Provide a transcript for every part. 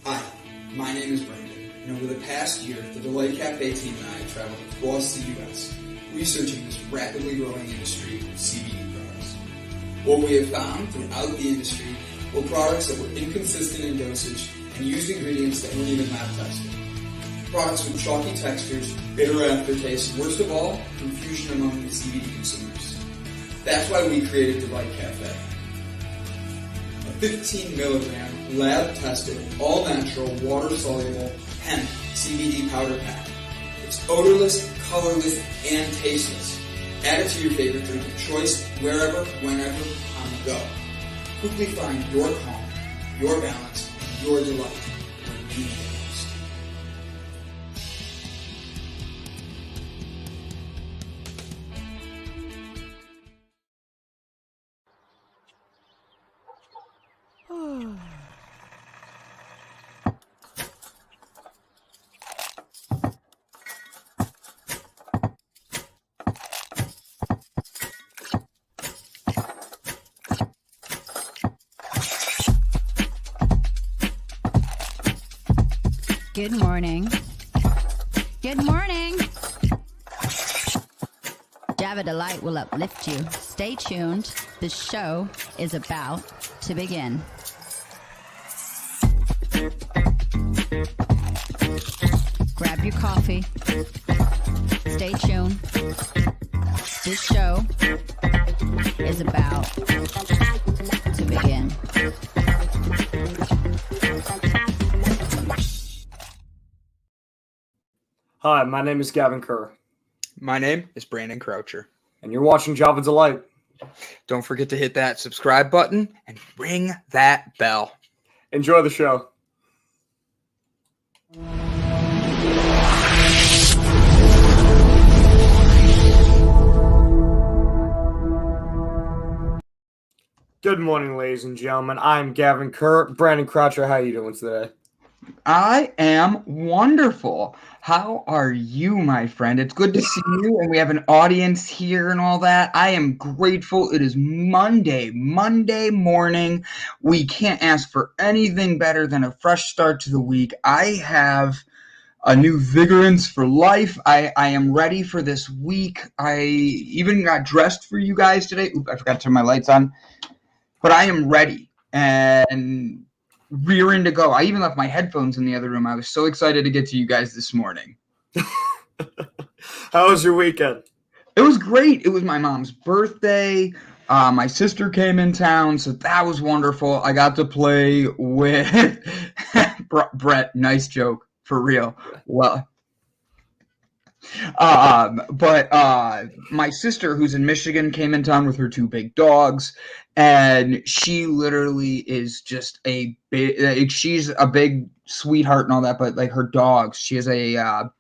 Hi, my name is Brandon, and over the past year, the Delight Cafe team and I have traveled across the U.S. researching this rapidly growing industry of CBD products. What we have found throughout the industry were products that were inconsistent in dosage and used ingredients that weren't even lab tested. Products with chalky textures, bitter aftertaste, and worst of all, confusion among the CBD consumers. That's why we created Delight Cafe. A 15 milligram lab-tested, all-natural, water-soluble hemp CBD powder pack. It's odorless, colorless, and tasteless. Add it to your favorite drink of choice, wherever, whenever, on the go. Quickly find your calm, your balance, and your delight when you need it most. Good morning. Good morning. Java Delight will uplift you. Stay tuned. The show is about to begin. Grab your coffee. Stay tuned. This show is about to begin. Hi, my name is Gavin Kerr. My name is Brandon Croucher. And you're watching Java Delight. Don't forget to hit that subscribe button and ring that bell. Enjoy the show. Good morning, ladies and gentlemen. I'm Gavin Kerr. Brandon Croucher, how are you doing today? I am wonderful. How are you, my friend? It's good to see you, and we have an audience here and all that. I am grateful. It is Monday morning. We can't ask for anything better than a fresh start to the week. I have a new vigorance for life. I am ready for this week. I even got dressed for you guys today. Oop, I forgot to turn my lights on. But I am ready and rearing to go. I even left my headphones in the other room. I was so excited to get to you guys this morning. How was your weekend? It was great. It was my mom's birthday. My sister came in town, so that was wonderful. I got to play with Brett. Nice joke, for real. Well, but my sister, who's in Michigan, came in town with her two big dogs, and she literally is just a big, like, she's a big sweetheart and all that, but like her dogs, she has a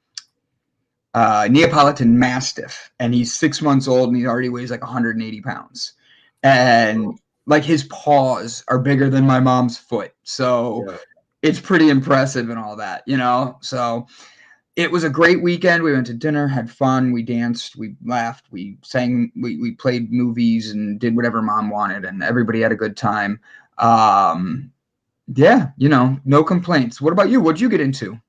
Neapolitan Mastiff, and he's 6 months old, and he already weighs like 180 pounds, and like his paws are bigger than my mom's foot, so yeah. It's pretty impressive and all that, you know, so it was a great weekend. We went to dinner, had fun, we danced, we laughed, we sang, we played movies and did whatever mom wanted, and everybody had a good time. Yeah, you know, no complaints. What about you? What'd you get into?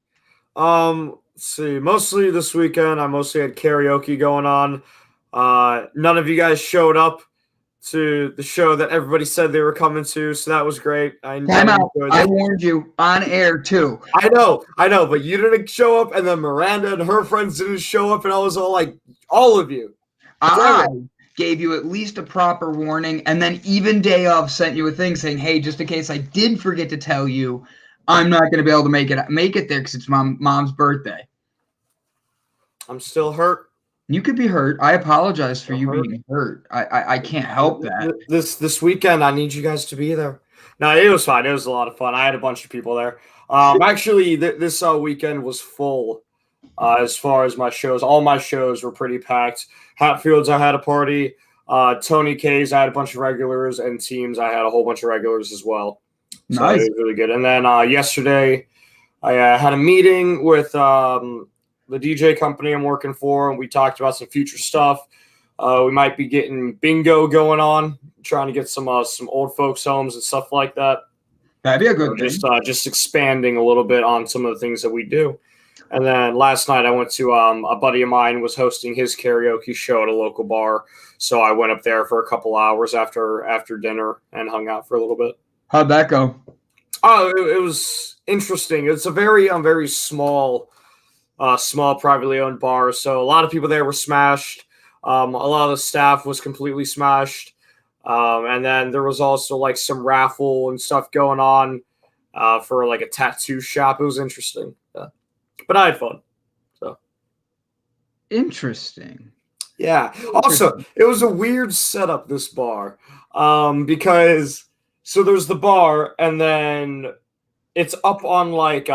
Let's see. Mostly this weekend, I mostly had karaoke going on. None of you guys showed up to the show that everybody said they were coming to, so that was great. I warned you on air too. I know, but you didn't show up, and then Miranda and her friends didn't show up, and I was all like, all of you. I gave you at least a proper warning, and then even day of sent you a thing saying, hey, just in case I did forget to tell you, I'm not going to be able to make it there because it's mom's birthday. I'm still hurt. You could be hurt. I apologize for you being hurt. I can't help that. This weekend, I need you guys to be there. No, it was fine. It was a lot of fun. I had a bunch of people there. Actually, this weekend was full as far as my shows. All my shows were pretty packed. Hatfields, I had a party. Tony K's, I had a bunch of regulars. And Teams, I had a whole bunch of regulars as well. So nice. It was really good. And then yesterday, I had a meeting with the DJ company I'm working for, and we talked about some future stuff. We might be getting bingo going on, trying to get some old folks homes and stuff like that. That'd be a good thing. Just expanding a little bit on some of the things that we do. And then last night I went to a buddy of mine was hosting his karaoke show at a local bar, so I went up there for a couple hours after dinner and hung out for a little bit. How'd that go? Oh, it was interesting. It's a very small privately owned bar, so a lot of people there were smashed. A lot of the staff was completely smashed. And then there was also like some raffle and stuff going on for like a tattoo shop. It was interesting. But I had fun. So interesting. Yeah. Also, it was a weird setup, this bar. Because so there's the bar and then it's up on like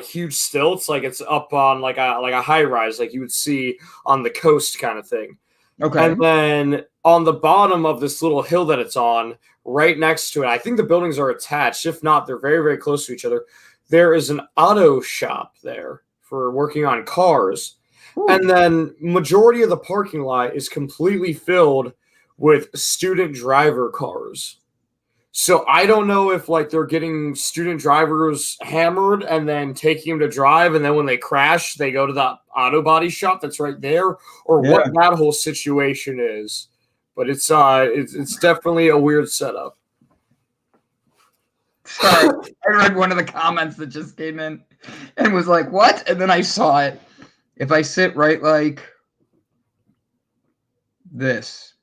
huge stilts, like it's up on like a high rise, like you would see on the coast kind of thing. Okay. And then on the bottom of this little hill that it's on, right next to it, I think the buildings are attached. If not, they're very close to each other. There is an auto shop there for working on cars. Ooh. And then majority of the parking lot is completely filled with student driver cars. So I don't know if like they're getting student drivers hammered and then taking them to drive, and then when they crash, they go to the auto body shop that's right there, or what that whole situation is. But it's definitely a weird setup. Sorry, I read one of the comments that just came in and was like, "What?" And then I saw it. If I sit right like this.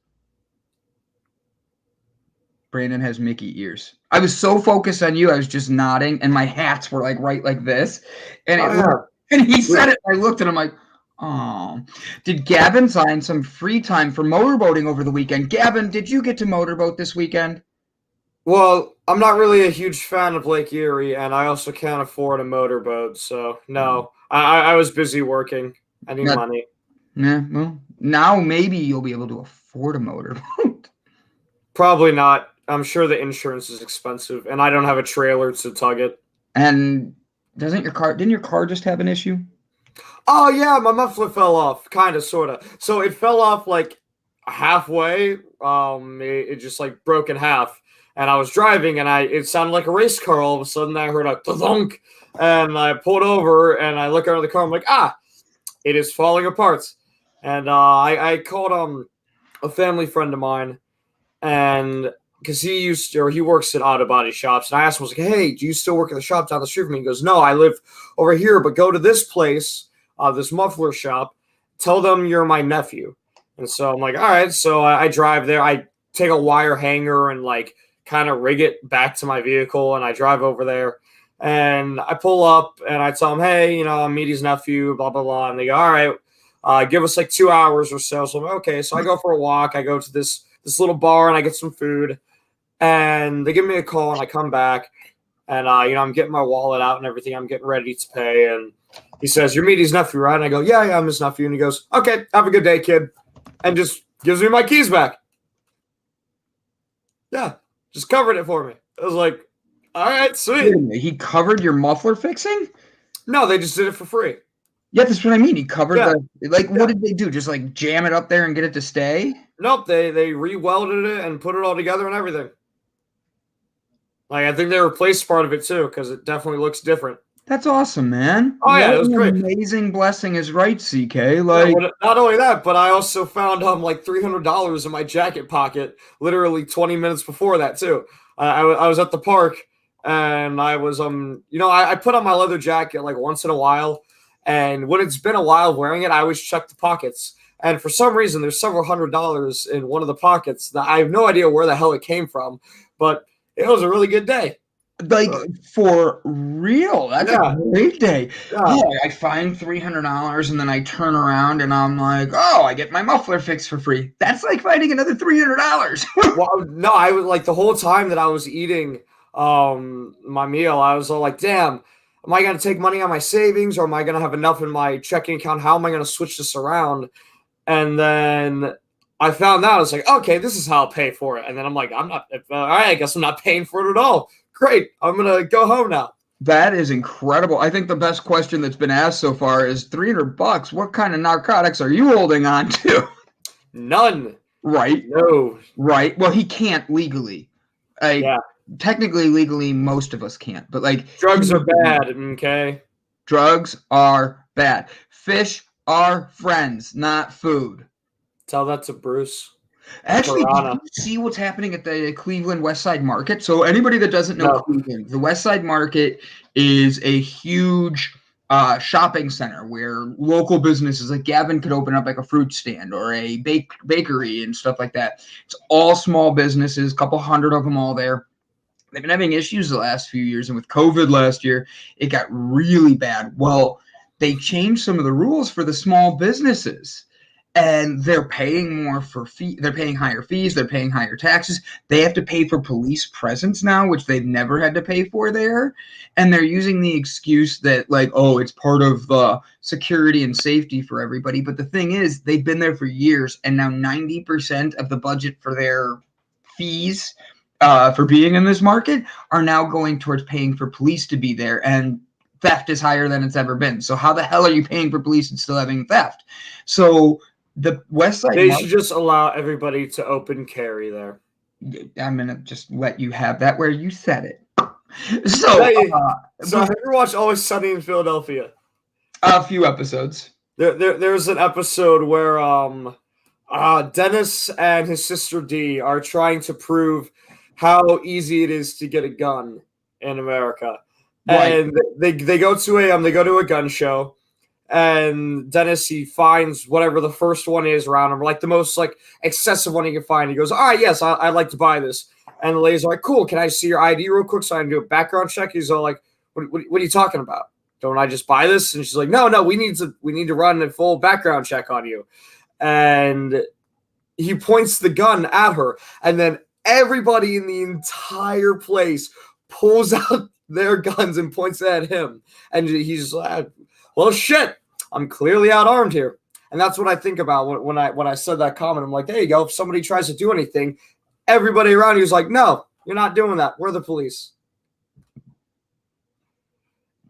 Brandon has Mickey ears. I was so focused on you, I was just nodding, and my hats were like right like this. And and he said it. I looked at him like, oh. Did Gavin find some free time for motorboating over the weekend? Gavin, did you get to motorboat this weekend? Well, I'm not really a huge fan of Lake Erie, and I also can't afford a motorboat, so no. I was busy working. I need money. Yeah, well, now maybe you'll be able to afford a motorboat. Probably not. I'm sure the insurance is expensive, and I don't have a trailer to tug it. And didn't your car just have an issue? Oh, yeah, my muffler fell off, kind of, sort of. So it fell off, like, halfway. It just, like, broke in half. And I was driving, and it sounded like a race car. All of a sudden, I heard a thunk, and I pulled over, and I look out of the car. I'm like, it is falling apart. And I called a family friend of mine, and because he works at auto body shops, and I asked him, I was like, hey, do you still work at the shop down the street from me? He goes, no, I live over here, but go to this place, this muffler shop, tell them you're my nephew. And so I'm like, all right. So I drive there. I take a wire hanger and like kind of rig it back to my vehicle, and I drive over there, and I pull up, and I tell them, hey, I'm Meaty's nephew, blah, blah, blah. And they go, all right, give us like 2 hours or so. So I'm like, okay. So I go for a walk. I go to this little bar, and I get some food, and they give me a call, and I come back, and I'm getting my wallet out and everything. I'm getting ready to pay, and he says, you're Meaty's nephew, right? And I go, yeah, I'm his nephew. And he goes, okay, have a good day, kid, and just gives me my keys back. Yeah, just covered it for me. I was like, all right, sweet. He covered your muffler fixing? No, they just did it for free. Yeah, that's what I mean. He covered what did they do? Just like jam it up there and get it to stay? Nope, they re-welded it and put it all together and everything. Like, I think they replaced part of it too, because it definitely looks different. That's awesome, man. Oh yeah, it was great. Amazing blessing is right, CK. Like, not only that, but I also found like $300 in my jacket pocket, literally 20 minutes before that too. I was at the park, and I was I put on my leather jacket like once in a while, and when it's been a while wearing it, I always check the pockets. And for some reason, there's several $100s in one of the pockets that I have no idea where the hell it came from, but it was a really good day. Like, for real, that's a great day. Yeah, I find $300, and then I turn around, and I'm like, oh, I get my muffler fixed for free. That's like finding another $300. Well, no, I was like, the whole time that I was eating my meal, I was all like, damn, am I going to take money on my savings, or am I going to have enough in my checking account? How am I going to switch this around? And then I found out, I was like, okay, this is how I'll pay for it. And then I'm like, all right, I guess I'm not paying for it at all. Great. I'm going to go home now. That is incredible. I think the best question that's been asked so far is $300. What kind of narcotics are you holding on to? None. Right. No. Right. Well, he can't legally. technically, legally, most of us can't. But like Drugs are bad, okay? Drugs are bad. Fish are friends, not food. Tell that to Bruce. Actually, did Piranha. you see what's happening at the Cleveland West Side Market? So anybody that doesn't know No. Cleveland, the West Side Market is a huge shopping center where local businesses like Gavin could open up like a fruit stand or a bakery and stuff like that. It's all small businesses, a couple hundred of them all there. They've been having issues the last few years, and with COVID last year, it got really bad. Well, they changed some of the rules for the small businesses, and they're paying more for they're paying higher fees, they're paying higher taxes. They have to pay for police presence now, which they've never had to pay for there. And they're using the excuse that, like, oh, it's part of the security and safety for everybody. But the thing is, they've been there for years, and now 90% of the budget for their fees for being in this market are now going towards paying for police to be there, and theft is higher than it's ever been. So how the hell are you paying for police and still having theft? So the West Side They should just allow everybody to open carry there. I'm gonna just let you have that where you said it. So have you watched Always Sunny in Philadelphia? A few episodes. There's an episode where Dennis and his sister Dee are trying to prove how easy it is to get a gun in America. Right. And they go to a gun show, and Dennis, he finds whatever the first one is around him, like the most like excessive one he can find. He goes, all right, yes, I'd like to buy this. And the lady's like, cool, can I see your ID real quick so I can do a background check? He's all like, what are you talking about? Don't I just buy this? And she's like, no, we need to run a full background check on you. And he points the gun at her, and then everybody in the entire place pulls out their guns and points it at him. And he's like, well, shit, I'm clearly outarmed here. And that's what I think about when I said that comment. I'm like, there you go. If somebody tries to do anything, everybody around you is like, no, you're not doing that. We're the police.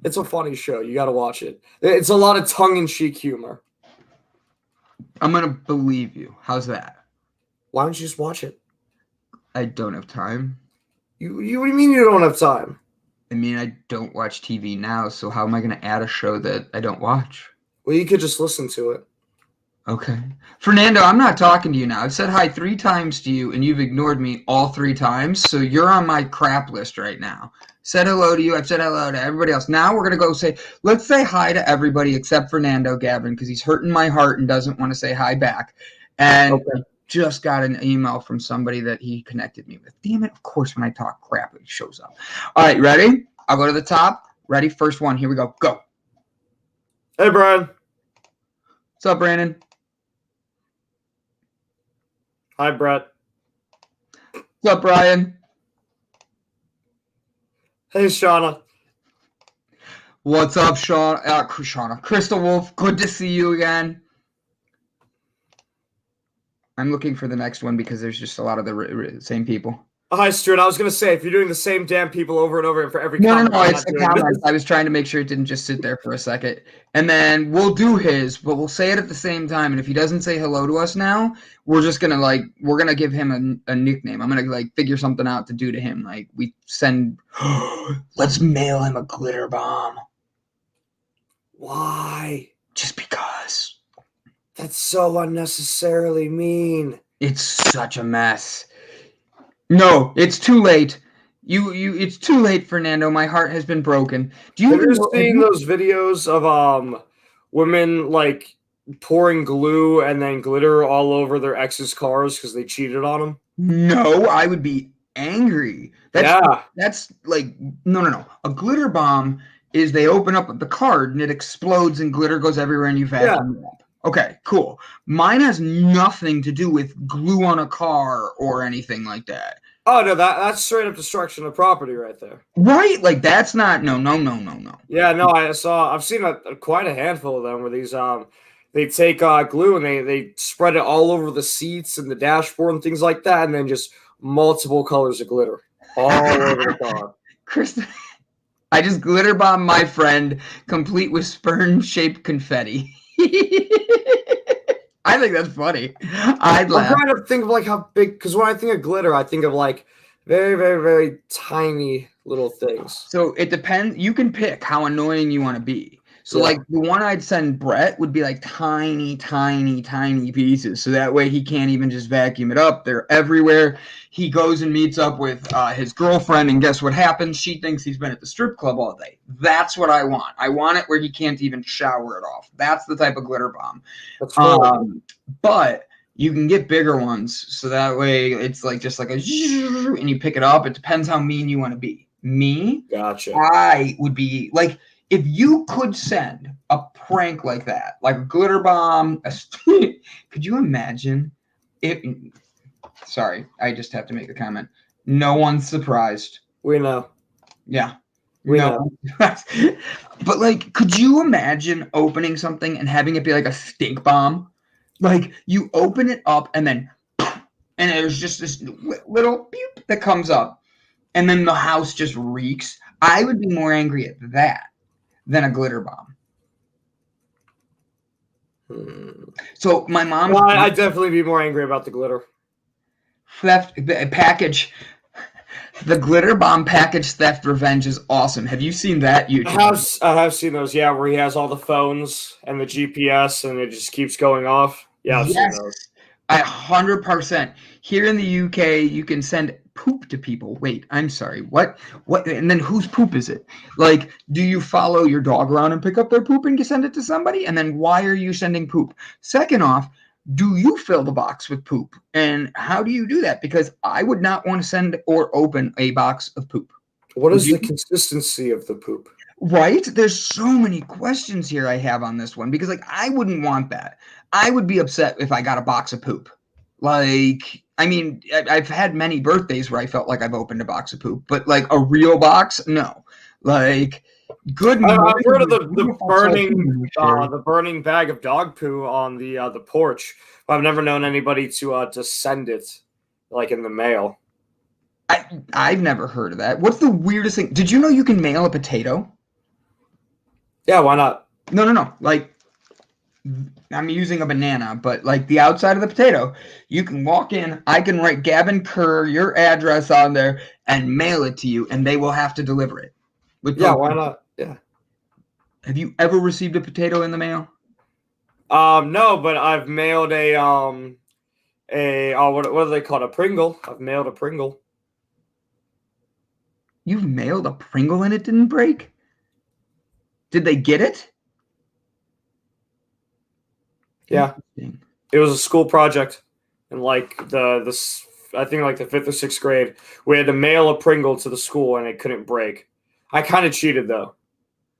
It's a funny show. You got to watch it. It's a lot of tongue-in-cheek humor. I'm going to believe you. How's that? Why don't you just watch it? I don't have time. You what do you mean you don't have time? I mean, I don't watch TV now, so how am I going to add a show that I don't watch? Well, you could just listen to it. Okay. Fernando, I'm not talking to you now. I've said hi 3 times to you, and you've ignored me all 3 times, so you're on my crap list right now. Said hello to you. I've said hello to everybody else. Now we're going to go let's say hi to everybody except Fernando Gavin, because he's hurting my heart and doesn't want to say hi back. And okay. Just got an email from somebody that he connected me with. Damn it, of course, when I talk crap, it shows up. All right, ready? I'll go to the top. Ready? First one. Here we go. Go. Hey, Brian. What's up, Brandon? Hi, Brett. What's up, Brian? Hey, Shauna. What's up, Shauna? Crystal Wolf, good to see you again. I'm looking for the next one because there's just a lot of the same people. Hi, Stuart. I was going to say, if you're doing the same damn people over and over for every comment. No, it's the comments. I was trying to make sure it didn't just sit there for a second. And then we'll do his, but we'll say it at the same time. And if he doesn't say hello to us now, we're just going to, we're going to give him a nickname. I'm going to, figure something out to do to him. Let's mail him a glitter bomb. Why? Just because. That's so unnecessarily mean. It's such a mess. No, it's too late. It's too late, Fernando. My heart has been broken. Have you seen those videos of women pouring glue and then glitter all over their ex's cars because they cheated on them? No, I would be angry. That's no. A glitter bomb is they open up the card and it explodes and glitter goes everywhere and you vacuum it up. Okay, cool. Mine has nothing to do with glue on a car or anything like that. Oh, no, that's straight up destruction of property right there. Right? That's not, no. Yeah, no, I've seen quite a handful of them where these, they take glue and they spread it all over the seats and the dashboard and things like that, and then just multiple colors of glitter all over the car. Chris, I just glitter bomb my friend, complete with sperm-shaped confetti. I think that's funny. I'd laugh. I'm trying to think of how big, because when I think of glitter, I think of Very, very, very tiny little things. So it depends. You can pick how annoying you want to be. So Yeah. like the one I'd send Brett would be like tiny, tiny, tiny pieces. So that way he can't even just vacuum it up. They're everywhere. He goes and meets up with his girlfriend, and guess what happens? She thinks he's been at the strip club all day. That's what I want. I want it where he can't even shower it off. That's the type of glitter bomb. That's horrible. But you can get bigger ones, so that way it's like just like a and you pick it up. It depends how mean you want to be. Me, Gotcha. I would be like, if you could send a prank like that, like a glitter bomb, could you imagine if? Sorry, I just have to make a comment. No one's surprised. We know. Yeah. We No. know. But like, could you imagine opening something and having it be like a stink bomb? Like you open it up and then, and there's just this little beep that comes up, and then the house just reeks. I would be more angry at that than a glitter bomb. So my mom. Well, I'd definitely be more angry about the glitter. Theft package. The glitter bomb package theft revenge is awesome. Have you seen that YouTube? I have seen those, yeah, where he has all the phones and the GPS and it just keeps going off. Yeah, I've seen those. 100%. Here in the UK, you can send poop to people. Wait, I'm sorry. What? And then whose poop is it? Like, do you follow your dog around and pick up their poop and send it to somebody? And then why are you sending poop? Second off, do you fill the box with poop? And how do you do that? Because I would not want to send or open a box of poop. What is the consistency of the poop? Right? There's so many questions here I have on this one because, like, I wouldn't want that. I would be upset if I got a box of poop. Like, I mean, I've had many birthdays where I felt like I've opened a box of poop, but like a real box, no. Like, good. I've heard of the burning bag of dog poo on the porch. I've never known anybody to send it like in the mail. I've never heard of that. What's the weirdest thing? Did you know you can mail a potato? Yeah, why not? No. Like, I'm using a banana, but like the outside of the potato, you can walk in. I can write Gavin Kerr, your address on there, and mail it to you, and they will have to deliver it. Yeah, why not? Yeah. Have you ever received a potato in the mail? No, but I've mailed what are they called? A Pringle. I've mailed a Pringle. You've mailed a Pringle and it didn't break? Did they get it? Yeah. It was a school project in like I think like the 5th or 6th grade. We had to mail a Pringle to the school and it couldn't break. I kind of cheated though.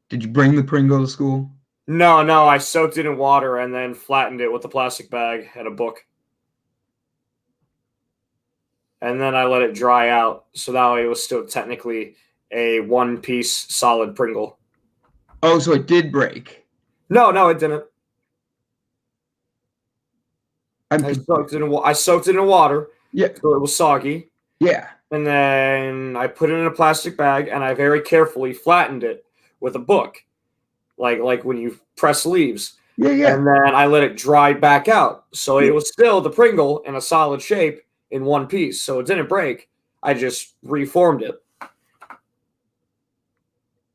Did you bring the Pringle to school? No, I soaked it in water and then flattened it with a plastic bag and a book. And then I let it dry out, so that way it was still technically a one-piece solid Pringle. Oh, so it did break? No, it didn't. I soaked it in water. Yeah. So it was soggy. Yeah. And then I put it in a plastic bag, and I very carefully flattened it with a book, like when you press leaves. Yeah. And then I let it dry back out, so it was still the Pringle in a solid shape in one piece, so it didn't break. I just reformed it.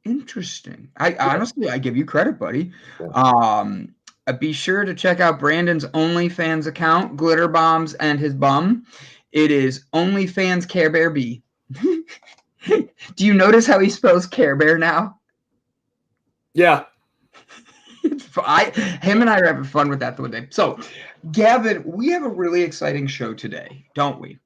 Interesting. Honestly, I give you credit, buddy. Yeah. Be sure to check out Brandon's OnlyFans account, Glitter Bombs and his bum. It is OnlyFans Care Bear B. Do you notice how he spells Care Bear now? Yeah. Him and I are having fun with that the other day. So, Gavin, we have a really exciting show today, don't we?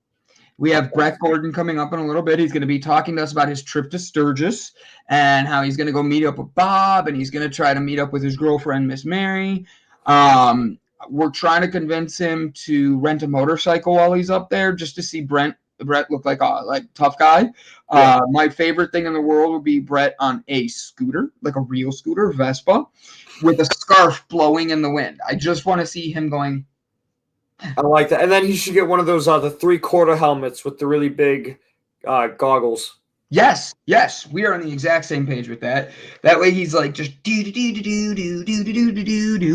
We have Brett Gordon coming up in a little bit. He's going to be talking to us about his trip to Sturgis and how he's going to go meet up with Bob, and he's going to try to meet up with his girlfriend, Miss Mary. We're trying to convince him to rent a motorcycle while he's up there just to see Brett look like a tough guy. Yeah. My favorite thing in the world would be Brett on a scooter, like a real scooter, Vespa, with a scarf blowing in the wind. I just want to see him going. I like that. And then he should get one of those the 3/4 helmets with the really big goggles. Yes, we are on the exact same page with that. That way he's like just do.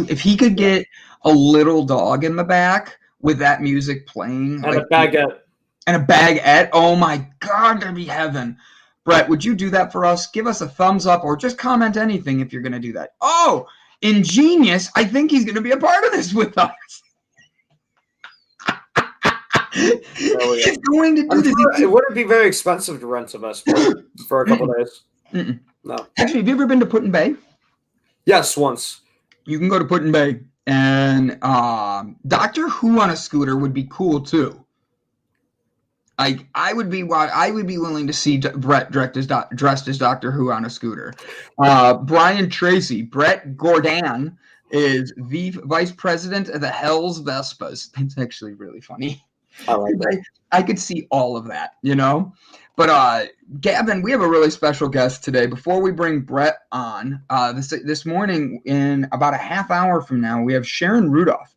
If he could get a little dog in the back with that music playing, and a baguette. And a baguette. Oh my God, that'd be heaven. Brett, would you do that for us? Give us a thumbs up or just comment anything if you're going to do that. Oh, Ingenious. I think he's going to be a part of this with us. He's going to do this. Sure it wouldn't be very expensive to rent a Vespa for a couple days. No. Actually, have you ever been to Put-in-Bay? Yes, once. You can go to Put-in-Bay, and Doctor Who on a scooter would be cool too. I would be willing to see Brett dressed as Doctor Who on a scooter. Brian Tracy, Brett Gordon is the vice president of the Hells Vespas. That's actually really funny. I like that. I could see all of that, you know. But Gavin, we have a really special guest today. Before we bring Brett on, this morning, in about a half hour from now, we have Sharon Rudolph.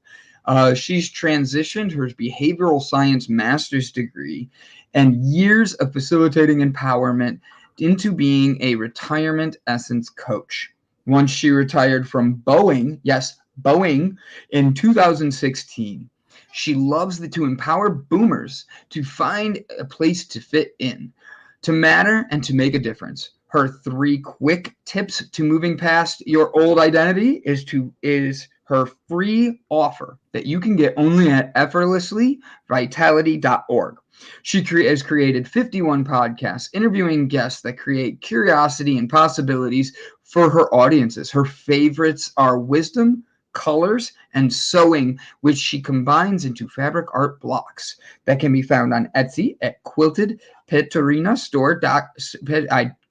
She's transitioned her behavioral science master's degree and years of facilitating empowerment into being a retirement essence coach. Once she retired from Boeing, yes, Boeing, in 2016. She loves to empower boomers to find a place to fit in, to matter, and to make a difference. Her 3 quick tips to moving past your old identity is her free offer that you can get only at effortlesslyvitality.org. She has created 51 podcasts, interviewing guests that create curiosity and possibilities for her audiences. Her favorites are wisdom, colors, and sewing, which she combines into fabric art blocks that can be found on Etsy at Quilted Petrunia Store.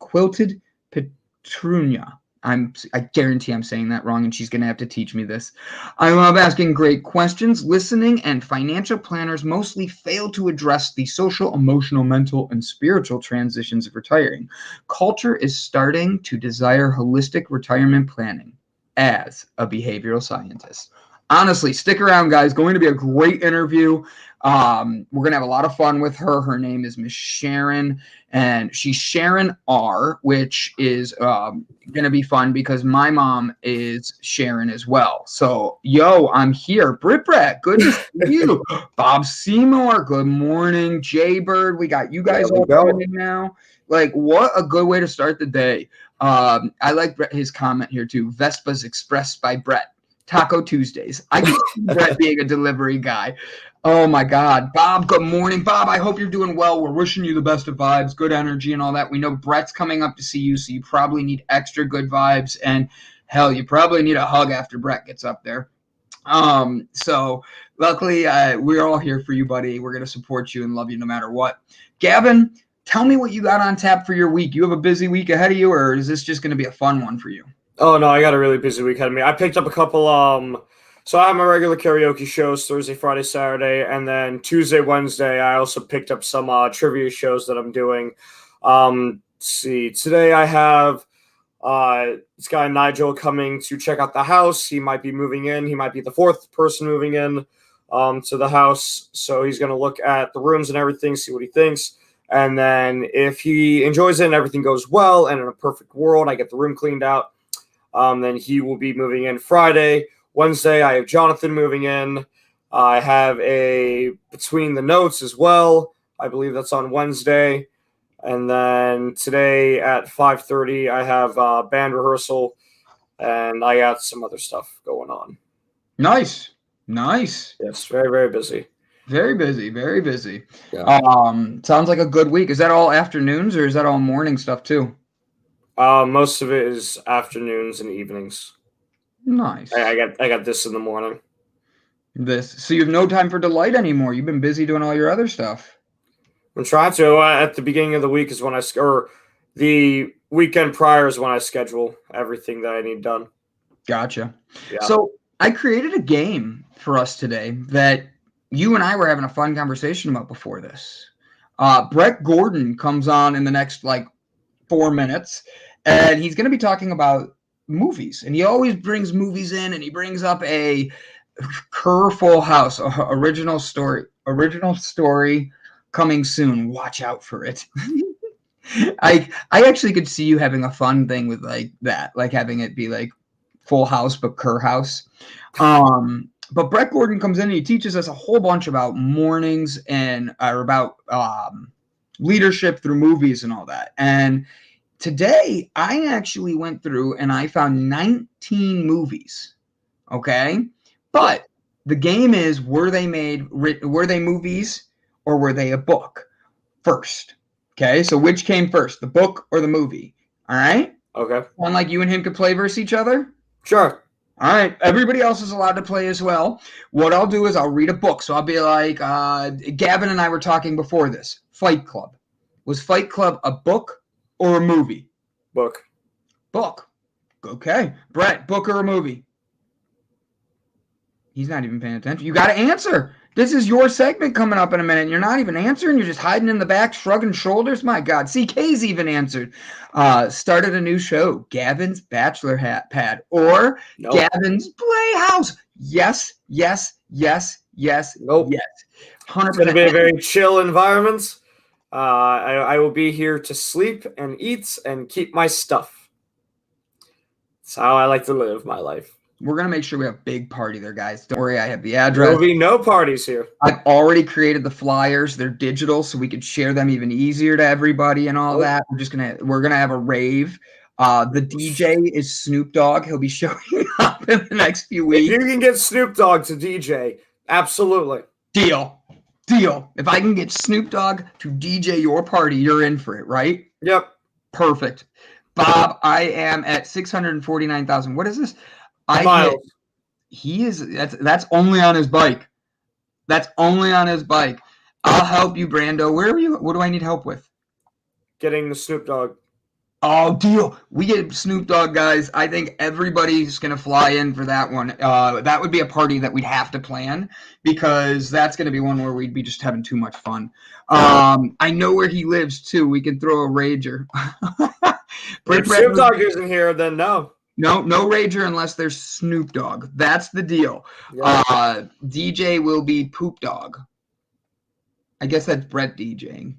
Quilted Petrunia. I guarantee I'm saying that wrong, and she's going to have to teach me this. I love asking great questions. Listening and financial planners mostly fail to address the social, emotional, mental, and spiritual transitions of retiring. Culture is starting to desire holistic retirement planning as a behavioral scientist. Honestly, stick around, guys. Going to be a great interview. We're going to have a lot of fun with her. Her name is Miss Sharon, and she's Sharon R., which is going to be fun because my mom is Sharon as well. So, I'm here. Britt Brett, good to see you. Bob Seymour, good morning. Jaybird, we got you guys all coming in now. Like, what a good way to start the day. I like his comment here, too. Vespas expressed by Brett. Taco Tuesdays. I can see Brett being a delivery guy. Oh, my God. Bob, good morning. Bob, I hope you're doing well. We're wishing you the best of vibes, good energy, and all that. We know Brett's coming up to see you, so you probably need extra good vibes. And, hell, you probably need a hug after Brett gets up there. So, luckily, we're all here for you, buddy. We're going to support you and love you no matter what. Gavin, tell me what you got on tap for your week. You have a busy week ahead of you, or is this just going to be a fun one for you? Oh, no, I got a really busy week ahead of me. I picked up a couple, so I have my regular karaoke shows Thursday, Friday, Saturday, and then Tuesday, Wednesday, I also picked up some trivia shows that I'm doing. Let's see, today I have this guy Nigel coming to check out the house. He might be moving in. He might be the 4th person moving in to the house. So he's going to look at the rooms and everything, see what he thinks. And then if he enjoys it and everything goes well, and in a perfect world, I get the room cleaned out, then he will be moving in Friday. Wednesday, I have Jonathan moving in. I have a Between the Notes as well. I believe that's on Wednesday. And then today at 5:30, I have band rehearsal, and I got some other stuff going on. Nice. Yes, very, very busy. Very busy, very busy. Yeah. Sounds like a good week. Is that all afternoons, or is that all morning stuff too? Most of it is afternoons and evenings. Nice. I got this in the morning. So you have no time for Delight anymore. You've been busy doing all your other stuff. I'm trying to. At the beginning of the week is when or the weekend prior is when I schedule everything that I need done. Gotcha. Yeah. So I created a game for us today that you and I were having a fun conversation about before this. Brett Gordon comes on in the next 4 minutes, and he's going to be talking about movies. And he always brings movies in, and he brings up a Full House, original story coming soon. Watch out for it. I actually could see you having a fun thing with that, having it be Full House but Kerr House. But Brett Gordon comes in and he teaches us a whole bunch about mornings and about leadership through movies and all that. And today I actually went through and I found 19 movies. Okay. But the game is, were they movies or were they a book first? Okay. So which came first, the book or the movie? All right. Okay. One like you and him could play versus each other? Sure. All right. Everybody else is allowed to play as well. What I'll do is I'll read a book. So I'll be like, Gavin and I were talking before this. Fight Club. Was Fight Club a book or a movie? Book. Book. Okay. Brett, book or a movie? He's not even paying attention. You got to answer. This is your segment coming up in a minute. And you're not even answering. You're just hiding in the back, shrugging shoulders. My God. CK's even answered. Started a new show, Gavin's Bachelor Pad, or Nope. Gavin's Playhouse. Yes, yes, yes, yes, Nope. yes. 100%. It's going to be a very chill environment. I will be here to sleep and eat and keep my stuff. That's how I like to live my life. We're going to make sure we have a big party there, guys. Don't worry, I have the There address. will be no parties here. I've already created the flyers. They're digital, so we could share them even easier to everybody and all that. We're gonna have a rave. The DJ is Snoop Dogg. He'll be showing up in the next few weeks. If you can get Snoop Dogg to DJ, absolutely. Deal. If I can get Snoop Dogg to DJ your party, you're in for it, right? Yep. Perfect. Bob, I am at 649,000. What is this? Miles. That's only on his bike. That's only on his bike. I'll help you, Brando. Where are you? What do I need help with? Getting the Snoop Dogg. Oh, deal. We get Snoop Dogg, guys. I think everybody's going to fly in for that one. That would be a party that we'd have to plan because that's going to be one where we'd be just having too much fun. I know where he lives, too. We can throw a rager. If Snoop Dogg isn't here, then no. No Rager unless there's Snoop Dogg. That's the deal. Yeah. DJ will be Poop Dog. I guess that's Brett DJing.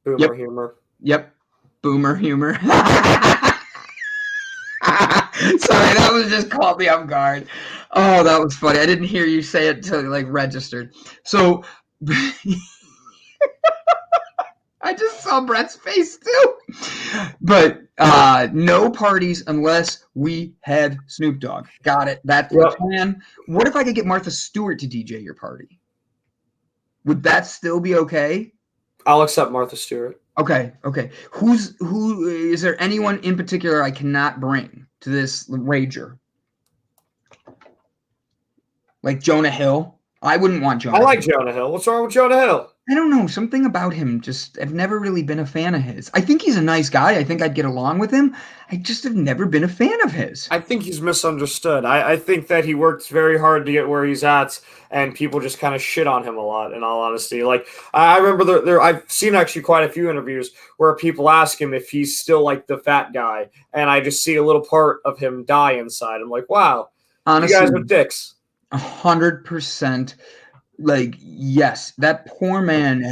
Boomer humor. Yep. Boomer humor. Sorry, that was just caught me off guard. Oh, that was funny. I didn't hear you say it until it like registered. So I just saw Brett's face too. But no parties unless we had Snoop Dogg. Got it. That's the plan. What if I could get Martha Stewart to DJ your party? Would that still be okay? I'll accept Martha Stewart. Okay. Who is there anyone in particular I cannot bring to this rager? Like Jonah Hill? I wouldn't want Jonah Hill. I like Jonah Hill. What's wrong with Jonah Hill? I don't know. Something about him I've never really been a fan of his. I think he's a nice guy. I think I'd get along with him. I just have never been a fan of his. I think he's misunderstood. I think that he worked very hard to get where he's at, and people just kind of shit on him a lot, in all honesty. Like, I remember I've seen actually quite a few interviews where people ask him if he's still like the fat guy, and I just see a little part of him die inside. I'm like, wow, honestly, you guys are dicks. 100%. Like, yes, that poor man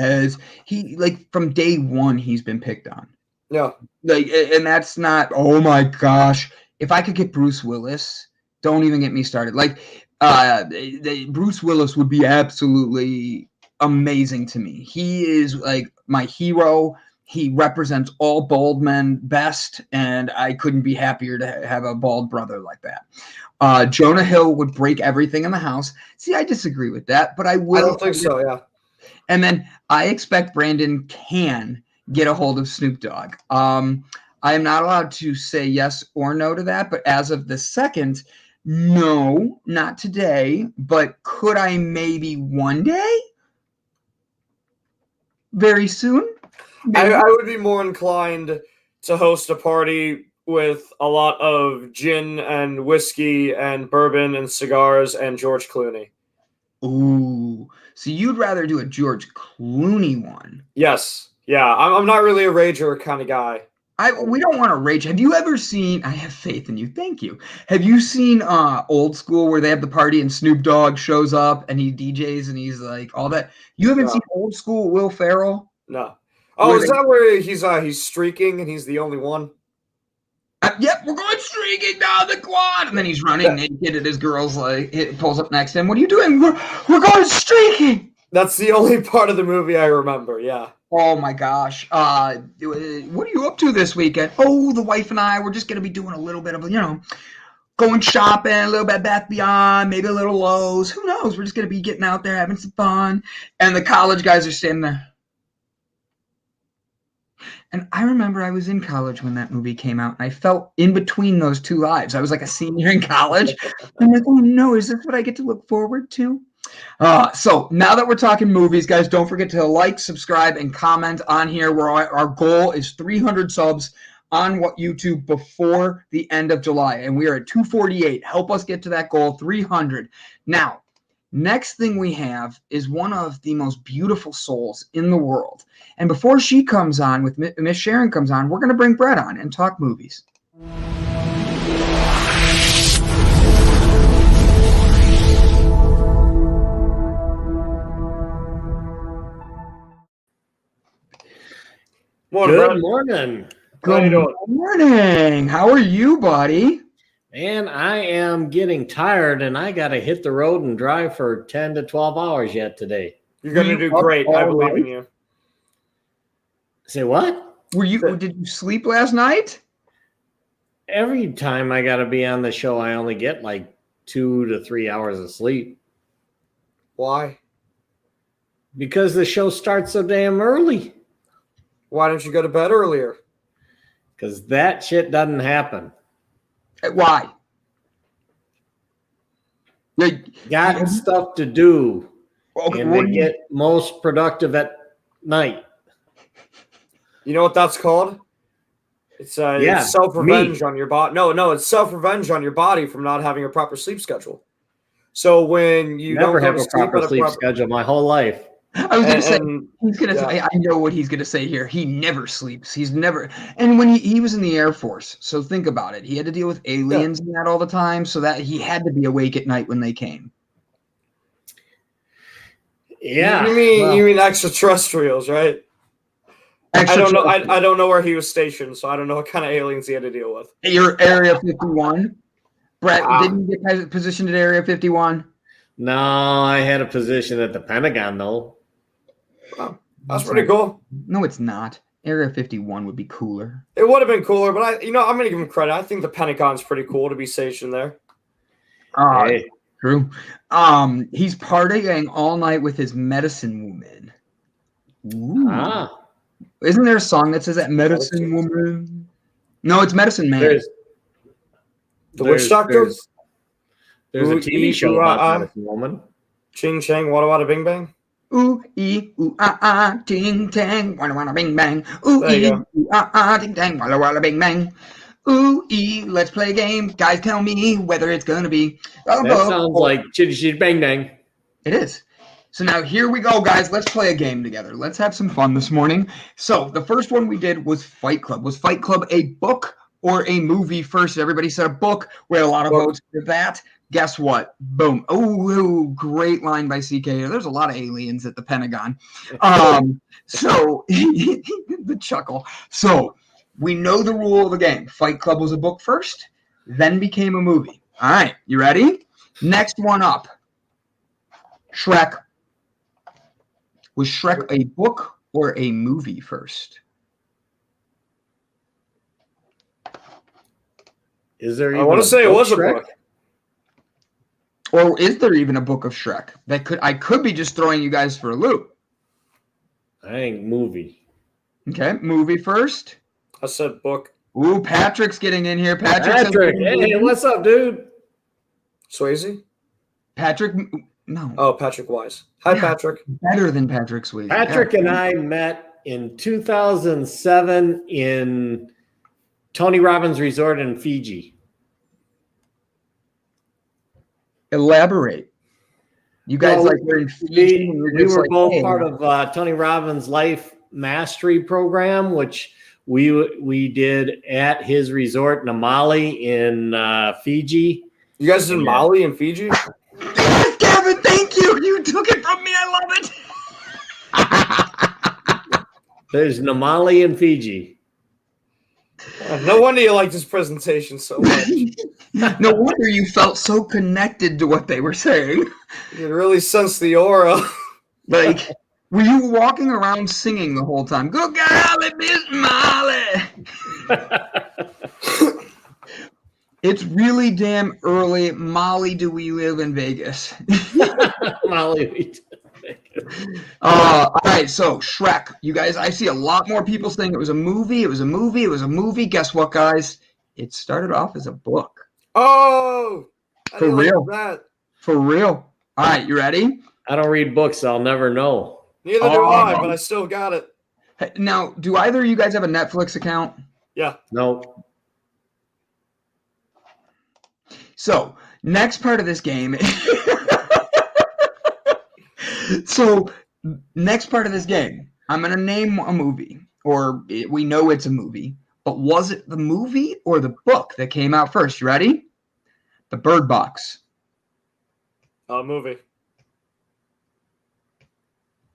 from day one, he's been picked on. Yeah. Like, and that's not, oh my gosh. If I could get Bruce Willis, don't even get me started. Like, Bruce Willis would be absolutely amazing to me. He is like my hero. He represents all bald men best, and I couldn't be happier to have a bald brother like that. Jonah Hill would break everything in the house. See, I disagree with that, but I will. I don't think so, yeah. And then I expect Brandon can get a hold of Snoop Dogg. I am not allowed to say yes or no to that, but as of the second, no, not today, but could I maybe one day? Very soon? I would be more inclined to host a party with a lot of gin and whiskey and bourbon and cigars and George Clooney. Ooh, so you'd rather do a George Clooney one? Yes. Yeah, I'm not really a rager kind of guy. We don't want to rage. Have you ever seen, I have faith in you, thank you. Have you seen Old School where they have the party and Snoop Dogg shows up and he DJs and he's like all that? You haven't seen Old School Will Ferrell? No. Oh, is that where he's streaking and he's the only one? Yep, we're going streaking down the quad. And then he's running naked and his girl's like, pulls up next to him. What are you doing? We're going streaking. That's the only part of the movie I remember, yeah. Oh my gosh. What are you up to this weekend? Oh, the wife and I, we're just going to be doing a little bit of, going shopping, a little bit Bath Beyond, maybe a little Lowe's. Who knows? We're just going to be getting out there, having some fun. And the college guys are standing there. And I remember I was in college when that movie came out, and I felt in between those two lives. I was like a senior in college. I'm like, oh no, is this what I get to look forward to? So now that we're talking movies, guys, don't forget to like, subscribe, and comment on here. Where our goal is 300 subs on YouTube before the end of July, and we are at 248. Help us get to that goal, 300. Now, next thing we have is one of the most beautiful souls in the world. And before she comes on, with Miss Sharon comes on, we're going to bring Brett on and talk movies. Good morning. Good morning. How are you, buddy? And I am getting tired, and I got to hit the road and drive for 10 to 12 hours yet today. You're going to do great. I believe in you. Say what? Did you sleep last night? Every time I got to be on the show, I only get like 2 to 3 hours of sleep. Why? Because the show starts so damn early. Why don't you go to bed earlier? Because that shit doesn't happen. Why? Got stuff to do. Okay, and they get most productive at night. You know what that's called? It's self-revenge on your body. No, it's self-revenge on your body from not having a proper sleep schedule. So when you never don't have a proper sleep schedule my whole life. I was going to say, he's going to say, I know what he's going to say here. He never sleeps. He's never. And when he was in the Air Force, so think about it. He had to deal with aliens and that all the time, so that he had to be awake at night when they came. Yeah. You mean extraterrestrials, right? I don't know where he was stationed, so I don't know what kind of aliens he had to deal with. Your Area 51. Brett, didn't you get positioned at Area 51? No, I had a position at the Pentagon, though. Wow, that's pretty cool. No, it's not. Area 51 would be cooler. It would have been cooler, but I'm going to give him credit. I think the Pentagon's pretty cool to be stationed there. Hey. True. He's partying all night with his medicine woman. Ooh. Isn't there a song that says that, Medicine Woman? No, it's Medicine Man. The Witch Doctor? There's a TV show about Medicine Woman. Ching Chang, Wada Wada Bing Bang. Ooh, ee, ooh, ah, ah, ting, tang, wada, wada, bing, bang. Ooh, ee, ooh, ah, ah, ting, tang, wada, wada, bing, bang. Ooh, ee, let's play a game. Guys, tell me whether it's going to be. That sounds like Chitty Chitty Bang Bang. It is. So now here we go, guys. Let's play a game together. Let's have some fun this morning. So the first one we did was Fight Club. Was Fight Club a book or a movie first? Everybody said a book. We had a lot of votes for that. Guess what? Boom. Oh, great line by CK. There's a lot of aliens at the Pentagon. So the chuckle. So we know the rule of the game. Fight Club was a book first, then became a movie. All right, you ready? Next one up. Shrek. Was Shrek a book or a movie first? Is there? I want to say it was a book. Or is there even a book of Shrek? I could be just throwing you guys for a loop. I think movie. Okay, movie first. I said book. Ooh, Patrick's getting in here. Patrick, hey, what's up, dude? Swayze? Patrick, no. Oh, Patrick Wise. Hi, yeah, Patrick. Better than Patrick Swayze. Patrick and I met in 2007 in Tony Robbins Resort in Fiji. Elaborate. You guys were in Fiji. We were both part of Tony Robbins' Life Mastery Program, which we did at his resort, Namali, in Fiji. You guys did Mali in Fiji? Yes, Gavin, thank you. You took it from me. I love it. There's Namali in Fiji. No wonder you liked this presentation so much. No wonder you felt so connected to what they were saying. You can really sense the aura. Like, were you walking around singing the whole time? Good golly, Miss Molly. It's really damn early. Molly, do we live in Vegas? Molly, we did. All right, so Shrek. You guys, I see a lot more people saying it was a movie. It was a movie. It was a movie. Guess what, guys? It started off as a book. Oh, For real. That. For real. All right, you ready? I don't read books. So I'll never know. Neither do I, but I still got it. Hey, now, do either of you guys have a Netflix account? Yeah. No. So, next part of this game. So, next part of this game, I'm going to name a movie, or we know it's a movie, but was it the movie or the book that came out first? You ready? The Bird Box. Movie.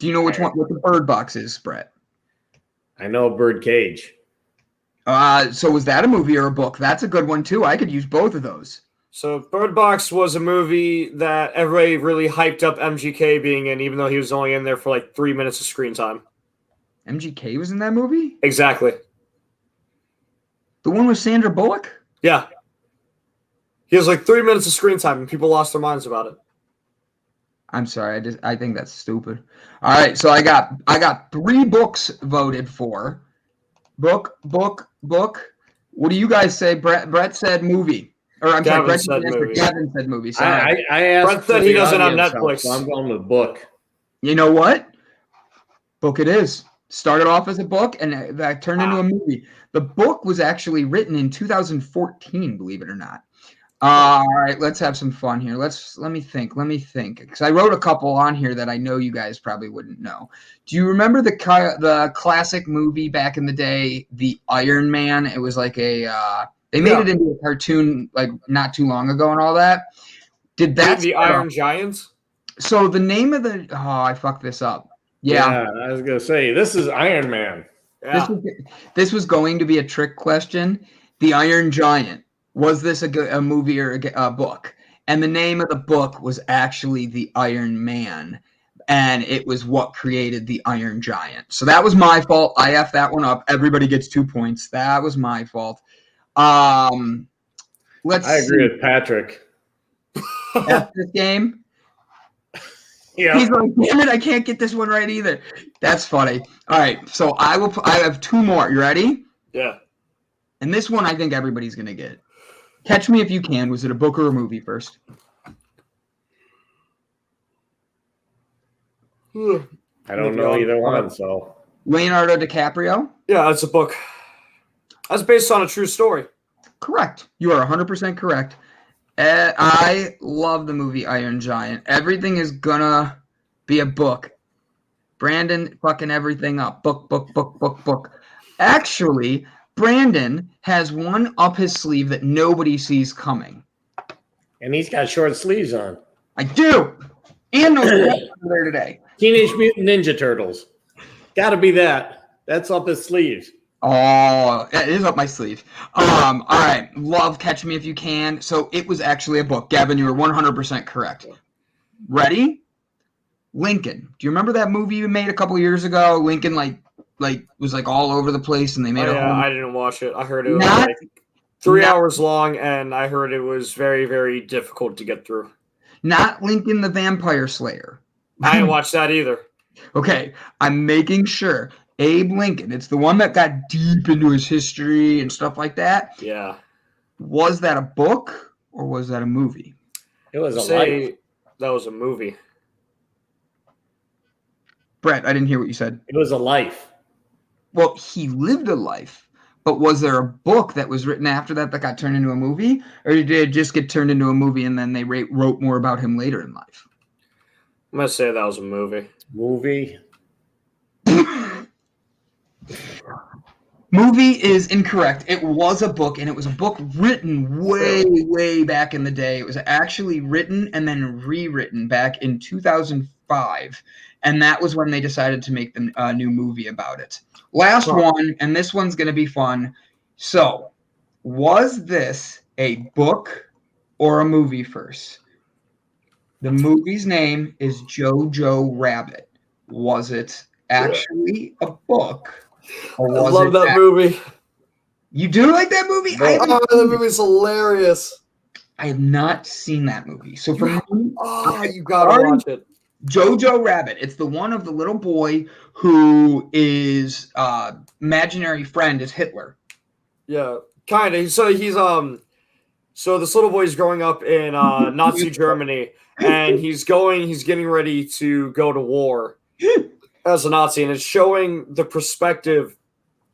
Do you know what the Bird Box is, Brett? I know Birdcage. So was that a movie or a book? That's a good one, too. I could use both of those. So Bird Box was a movie that everybody really hyped up MGK being in, even though he was only in there for like 3 minutes of screen time. MGK was in that movie? Exactly. The one with Sandra Bullock? Yeah. He has like 3 minutes of screen time, and people lost their minds about it. I'm sorry, I think that's stupid. All right, so I got 3 books voted for. Book. What do you guys say? Brett said movie. Or I'm sorry, Brett said movie. Gavin said movie. Sorry. I asked Brett said he doesn't have Netflix. So I'm going with book. You know what? Book it is. Started off as a book and that turned into a movie. The book was actually written in 2014, believe it or not. All right, let's have some fun here. Let me think. Because I wrote a couple on here that I know you guys probably wouldn't know. Do you remember the classic movie back in the day, The Iron Man? It was like they made it into a cartoon like not too long ago and all that. Did that The Iron Giants? So the name of I fucked this up. Yeah, I was gonna say this is Iron Man. Yeah. This was going to be a trick question. The Iron Giant. Was this a movie or a book? And the name of the book was actually The Iron Man. And it was what created the Iron Giant. So that was my fault. I effed that one up. Everybody gets 2 points. That was my fault. I agree with Patrick. F this game. Yeah. He's like, damn it, I can't get this one right either. That's funny. All right, so I have 2 more. You ready? Yeah. And this one I think everybody's gonna get. Catch Me If You Can. Was it a book or a movie first? I don't know either one, so. Leonardo DiCaprio? Yeah, it's a book. That's based on a true story. Correct. You are 100% correct. I love the movie Iron Giant. Everything is gonna be a book. Brandon fucking everything up. Book. Actually, Brandon has one up his sleeve that nobody sees coming. And he's got short sleeves on. I do. And no sweats there today. Teenage Mutant Ninja Turtles. Got to be that. That's up his sleeves. Oh, it is up my sleeve. All right. Love Catch Me If You Can. So it was actually a book. Gavin, you were 100% correct. Ready? Lincoln. Do you remember that movie you made a couple years ago? Lincoln, was like all over the place, and they made I didn't watch it. I heard it was like 3 hours long, and I heard it was very, very difficult to get through. Not Lincoln the Vampire Slayer. I didn't watch that either. Okay, I'm making sure. Abe Lincoln. It's the one that got deep into his history and stuff like that. Yeah. Was that a book or was that a movie? It was a life. That was a movie. Brett, I didn't hear what you said. It was a life. Well, he lived a life, but was there a book that was written after that got turned into a movie? Or did it just get turned into a movie and then they wrote more about him later in life? I'm going to say that was a movie. Movie. Movie is incorrect. It was a book, and it was a book written way back in the day. It was actually written and then rewritten back in 2005, and that was when they decided to make a new movie about it. Last one, and this one's going to be fun. So, was this a book or a movie first? The movie's name is Jojo Rabbit. Was it actually a book? Or I was love it that movie. You do like that movie? Oh, that movie's hilarious. I have not seen that movie. So for me, you gotta watch it. Jojo Rabbit. It's the one of the little boy who is imaginary friend is Hitler. Yeah, kind of. So he's so this little boy's growing up in Nazi Germany, and he's getting ready to go to war as a Nazi, and it's showing the perspective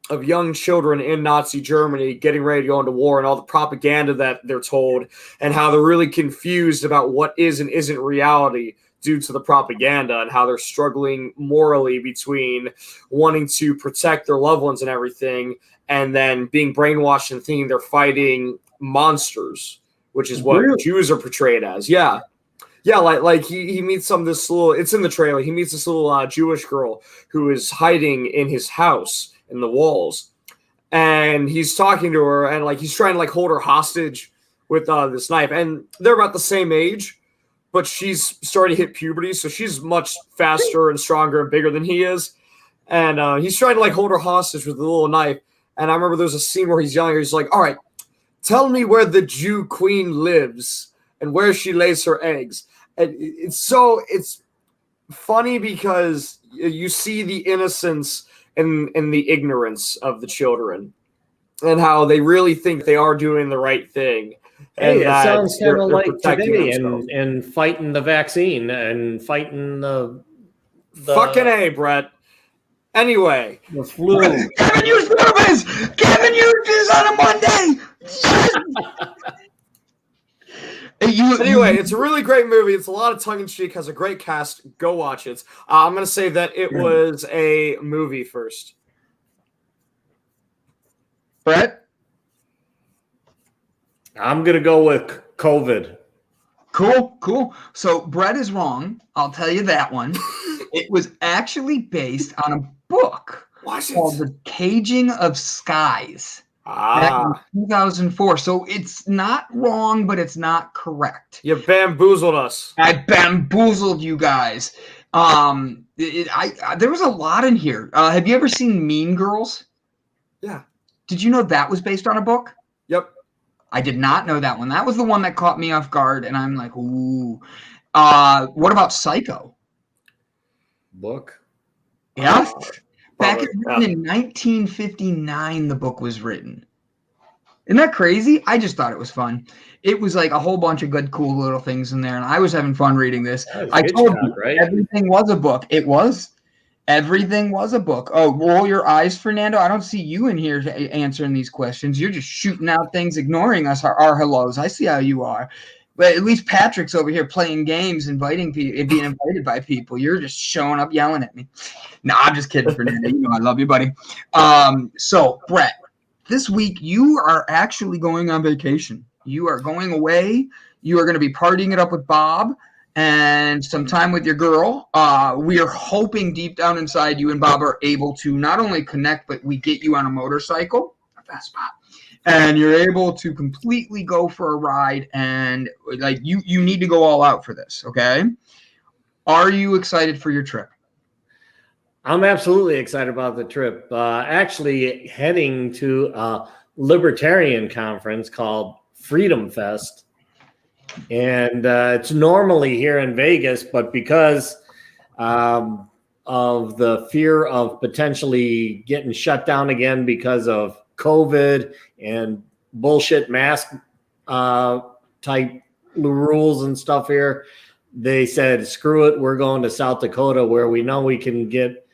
of young children in Nazi Germany getting ready to go into war and all the propaganda that they're told, and how they're really confused about what is and isn't reality due to the propaganda, and how they're struggling morally between wanting to protect their loved ones and everything, and then being brainwashed and thinking they're fighting monsters, which is what Jews are portrayed as. Yeah. Yeah, like he meets this little, it's in the trailer, he meets this little Jewish girl who is hiding in his house in the walls. And he's talking to her, and like he's trying to like hold her hostage with this knife. And they're about the same age, but she's starting to hit puberty, so she's much faster and stronger and bigger than he is. And he's trying to like hold her hostage with a little knife. And I remember there's a scene where he's yelling, he's like, all right, tell me where the Jew queen lives and where she lays her eggs. And it's funny because you see the innocence and the ignorance of the children and how they really think they are doing the right thing. Hey, it sounds kind of like today and fighting the vaccine and fighting the fucking A, Brett. Anyway, the flu. Kevin used service. Kevin used this on a Monday. Anyway, it's a really great movie. It's a lot of tongue-in-cheek, has a great cast. Go watch it. I'm going to say that it was a movie first. Brett? I'm going to go with COVID. Cool. So Brett is wrong. I'll tell you that one. It was actually based on a book called The Caging of Skies. Back in 2004. So it's not wrong, but it's not correct. You bamboozled us. I bamboozled you guys. There was a lot in here. Have you ever seen Mean Girls? Yeah. Did you know that was based on a book? Yep. I did not know that one. That was the one that caught me off guard, and I'm like, ooh. What about Psycho? Book? Yeah. Back in 1959, the book was written. Isn't that crazy? I just thought it was fun. It was like a whole bunch of good, cool little things in there, and I was having fun reading this. I told you, right? Everything was a book. It was. Everything was a book. Oh, roll your eyes, Fernando. I don't see you in here answering these questions. You're just shooting out things, ignoring us, our hellos. I see how you are. But at least Patrick's over here playing games, inviting people, being invited by people. You're just showing up, yelling at me. No, I'm just kidding, Fernando. You know I love you, buddy. So, Brett, this week you are actually going on vacation. You are going away. You are going to be partying it up with Bob and some time with your girl. We are hoping deep down inside you and Bob are able to not only connect, but we get you on a motorcycle, a Vespa, and you're able to completely go for a ride. And like you need to go all out for this. Okay. Are you excited for your trip? I'm absolutely excited about the trip. Actually heading to a libertarian conference called Freedom Fest. And it's normally here in Vegas, but because of the fear of potentially getting shut down again because of COVID and bullshit mask type rules and stuff here, they said, screw it, we're going to South Dakota where we know we can get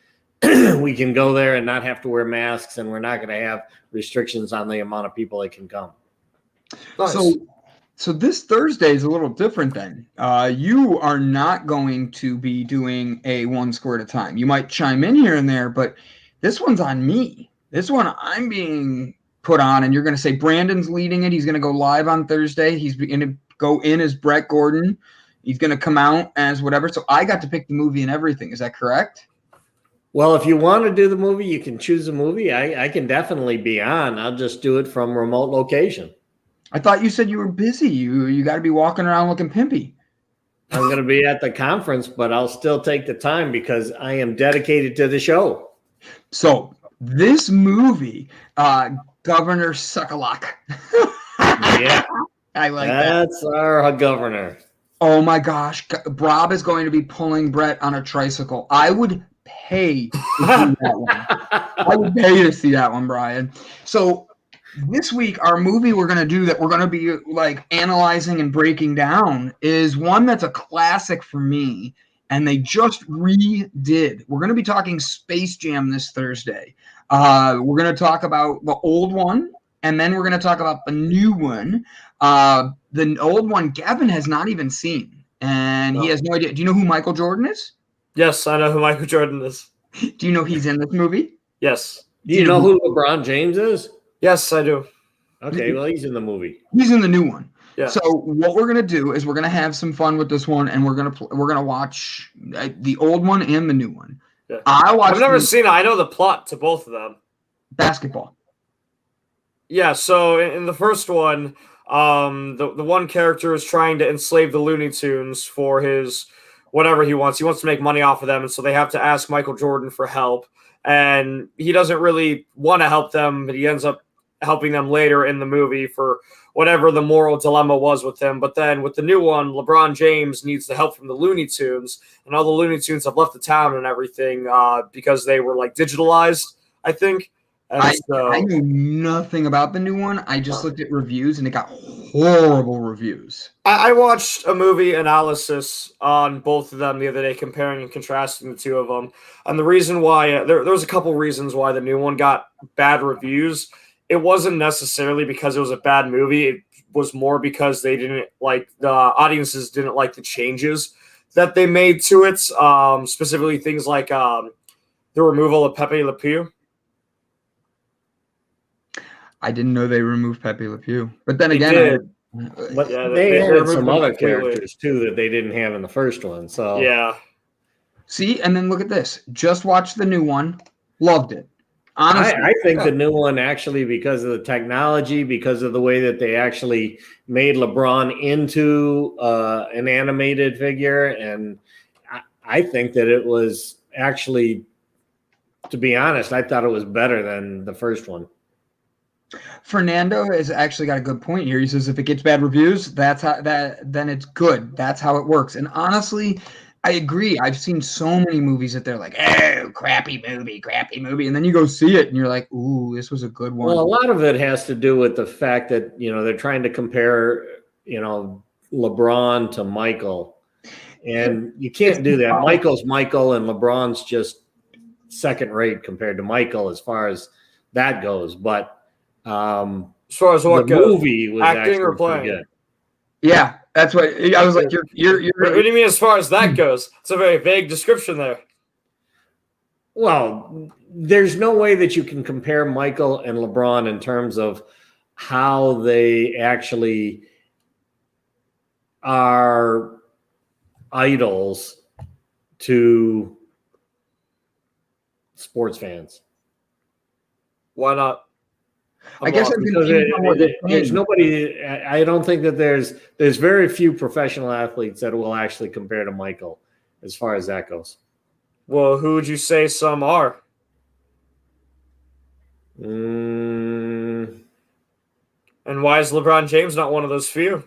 we can go there and not have to wear masks, and we're not going to have restrictions on the amount of people that can come. Nice. So this Thursday is a little different then. You are not going to be doing a one score at a time. You might chime in here and there, but this one's on me. This one I'm being put on, and you're going to say Brandon's leading it. He's going to go live on Thursday. He's going to go in as Brett Gordon. He's going to come out as whatever. So I got to pick the movie and everything. Is that correct? Well, if you want to do the movie, you can choose a movie. I can definitely be on. I'll just do it from remote location. I thought you said you were busy. You got to be walking around looking pimpy. I'm going to be at the conference, but I'll still take the time because I am dedicated to the show. So this movie, Governor Suckalak. Yeah, I like that. That's our governor. Oh my gosh, Rob is going to be pulling Brett on a tricycle. I would pay to see that one. I would pay to see that one, Brian. So this week, our movie we're going to do that we're going to be like analyzing and breaking down is one that's a classic for me, and they just redid. We're going to be talking Space Jam this Thursday. We're going to talk about the old one, and then we're going to talk about the new one. The old one, Gavin has not even seen, and he has no idea. Do you know who Michael Jordan is? Yes, I know who Michael Jordan is. Do you know he's in this movie? Yes. Do you know who LeBron James is? Yes, I do. Okay, well, he's in the movie. He's in the new one. Yeah. So what we're gonna do is we're gonna have some fun with this one, and we're gonna watch the old one and the new one. Yeah. I've never seen it. I know the plot to both of them. Basketball. Yeah. So in the first one, the one character is trying to enslave the Looney Tunes for his whatever he wants. He wants to make money off of them, and so they have to ask Michael Jordan for help. And he doesn't really want to help them, but he ends up helping them later in the movie for whatever the moral dilemma was with him. But then with the new one, LeBron James needs the help from the Looney Tunes, and all the Looney Tunes have left the town and everything because they were like digitalized, I think. And I know nothing about the new one. I just looked at reviews, and it got horrible reviews. I watched a movie analysis on both of them the other day, comparing and contrasting the two of them. And the reason why there was a couple reasons why the new one got bad reviews. It wasn't necessarily because it was a bad movie. It was more because they didn't like the audiences didn't like the changes that they made to it. Specifically, things like the removal of Pepe Le Pew. I didn't know they removed Pepe Le Pew, but then again, but yeah, they added some other characters too that they didn't have in the first one. So yeah, see, and then look at this. Just watched the new one, loved it. Honestly, I think the new one actually, because of the technology, because of the way that they actually made LeBron into an animated figure, and I think that it was actually, to be honest, I thought it was better than the first one. Fernando has actually got a good point here. He says if it gets bad reviews, then it's good. That's how it works. And honestly, I agree. I've seen so many movies that they're like, oh, crappy movie. And then you go see it and you're like, ooh, this was a good one. Well, a lot of it has to do with the fact that, they're trying to compare, LeBron to Michael. And you can't do that. Michael's Michael and LeBron's just second rate compared to Michael as far as that goes. But as far as what the goes, movie was acting or actually playing? pretty good. Yeah, that's what I was like. You're. What do you mean as far as that goes? It's a very vague description there. Well, there's no way that you can compare Michael and LeBron in terms of how they actually are idols to sports fans. Why not? I guess there's nobody. I don't think that there's very few professional athletes that will actually compare to Michael as far as that goes. Well, who would you say some are? Mm. And why is LeBron James not one of those few?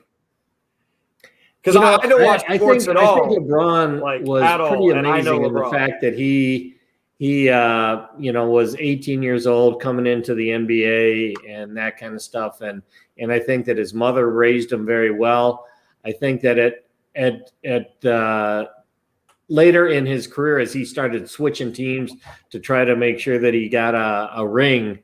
Because I don't watch sports at all. I think LeBron was pretty amazing in the fact that he was 18 years old coming into the NBA and that kind of stuff. And I think that his mother raised him very well. I think that at later in his career, as he started switching teams to try to make sure that he got a ring,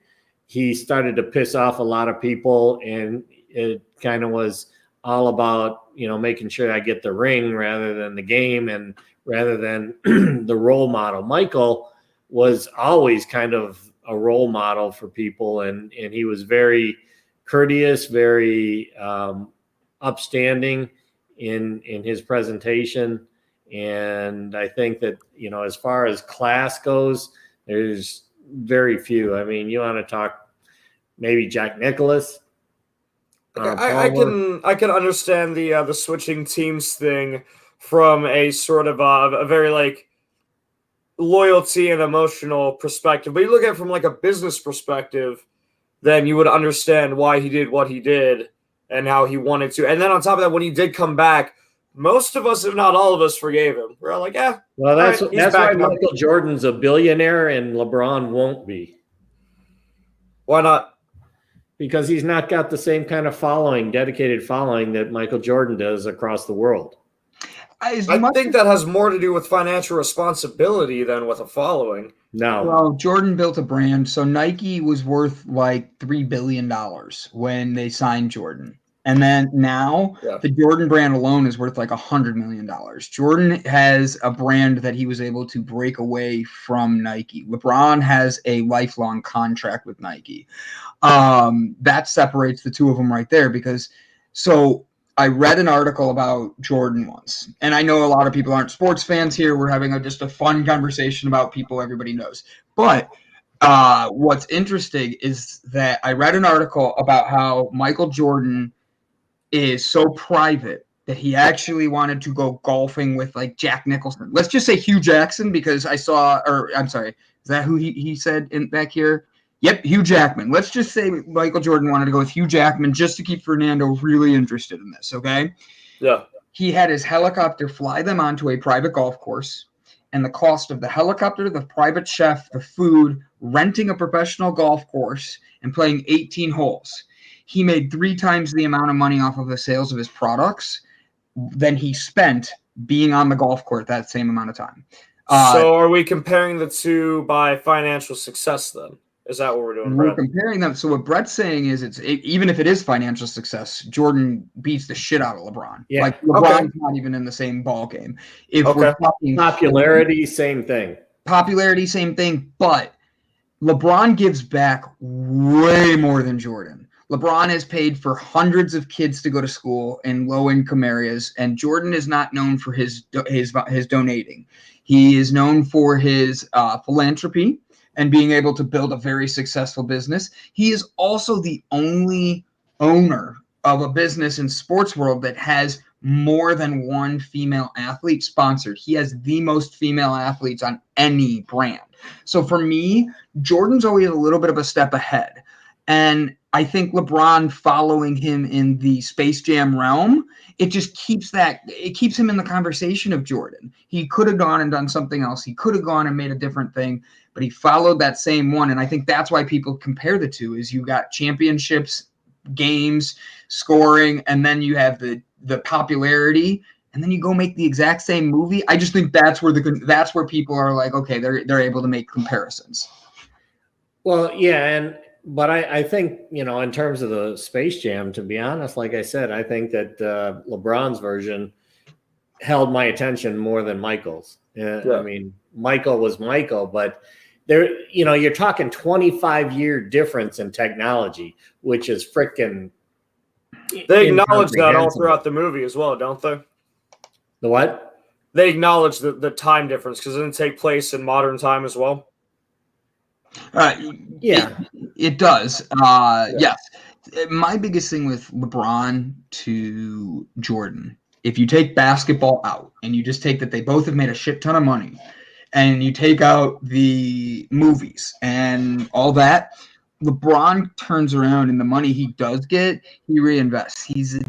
he started to piss off a lot of people. And it kind of was all about, making sure I get the ring rather than the game and rather than the role model. Michael was always kind of a role model for people, and he was very courteous, very upstanding in his presentation, And I think that, as far as class goes, there's very few. I mean, you want to talk maybe Jack Nicklaus. I can understand the switching teams thing from a sort of a very like loyalty and emotional perspective. But you look at it from like a business perspective, then you would understand why he did what he did and how he wanted to. And then on top of that, when he did come back, most of us, if not all of us, forgave him. We're like, yeah. Well, that's why now. Michael Jordan's a billionaire and LeBron won't be. Why not? Because he's not got the same kind of following, dedicated following that Michael Jordan does across the world. I think that has more to do with financial responsibility than with a following. No. Well, Jordan built a brand. So Nike was worth like $3 billion when they signed Jordan. And then now the Jordan brand alone is worth like $100 million. Jordan has a brand that he was able to break away from Nike. LeBron has a lifelong contract with Nike. That separates the two of them right there because I read an article about Jordan once, and I know a lot of people aren't sports fans here. We're having just a fun conversation about people everybody knows. But what's interesting is that I read an article about how Michael Jordan is so private that he actually wanted to go golfing with like Jack Nicholson. Let's just say Hugh Jackson, because is that who he said in back here? Yep, Hugh Jackman. Let's just say Michael Jordan wanted to go with Hugh Jackman just to keep Fernando really interested in this, okay? Yeah. He had his helicopter fly them onto a private golf course, and the cost of the helicopter, the private chef, the food, renting a professional golf course, and playing 18 holes. He made 3 times the amount of money off of the sales of his products than he spent being on the golf course that same amount of time. So are we comparing the two by financial success then? Is that what we're doing, Brett? We're comparing them. So what Brett's saying is even if it is financial success, Jordan beats the shit out of LeBron. Yeah. Like LeBron's not even in the same ball game. If we're talking popularity, same thing. Popularity, same thing. But LeBron gives back way more than Jordan. LeBron has paid for hundreds of kids to go to school in low-income areas, and Jordan is not known for his donating. He is known for his philanthropy and being able to build a very successful business. He is also the only owner of a business in sports world that has more than one female athlete sponsored. He has the most female athletes on any brand. So for me, Jordan's always a little bit of a step ahead. And I think LeBron following him in the Space Jam realm, it just keeps him in the conversation of Jordan. He could have gone and done something else. He could have gone and made a different thing, but he followed that same one. And I think that's why people compare the two is you got championships, games, scoring, and then you have the popularity, and then you go make the exact same movie. I just think that's where people are like, okay, they're able to make comparisons. Well, yeah, but I think, in terms of the Space Jam, to be honest, like I said, I think that LeBron's version held my attention more than Michael's. I mean, Michael was Michael, but you're talking 25-year difference in technology, which is freaking. They acknowledge that all throughout the movie as well, don't they? The what? They acknowledge the time difference because it didn't take place in modern time as well. Yeah, it does. Yes. My biggest thing with LeBron to Jordan, if you take basketball out and you just take that they both have made a shit ton of money and you take out the movies and all that, LeBron turns around and the money he does get, he reinvests.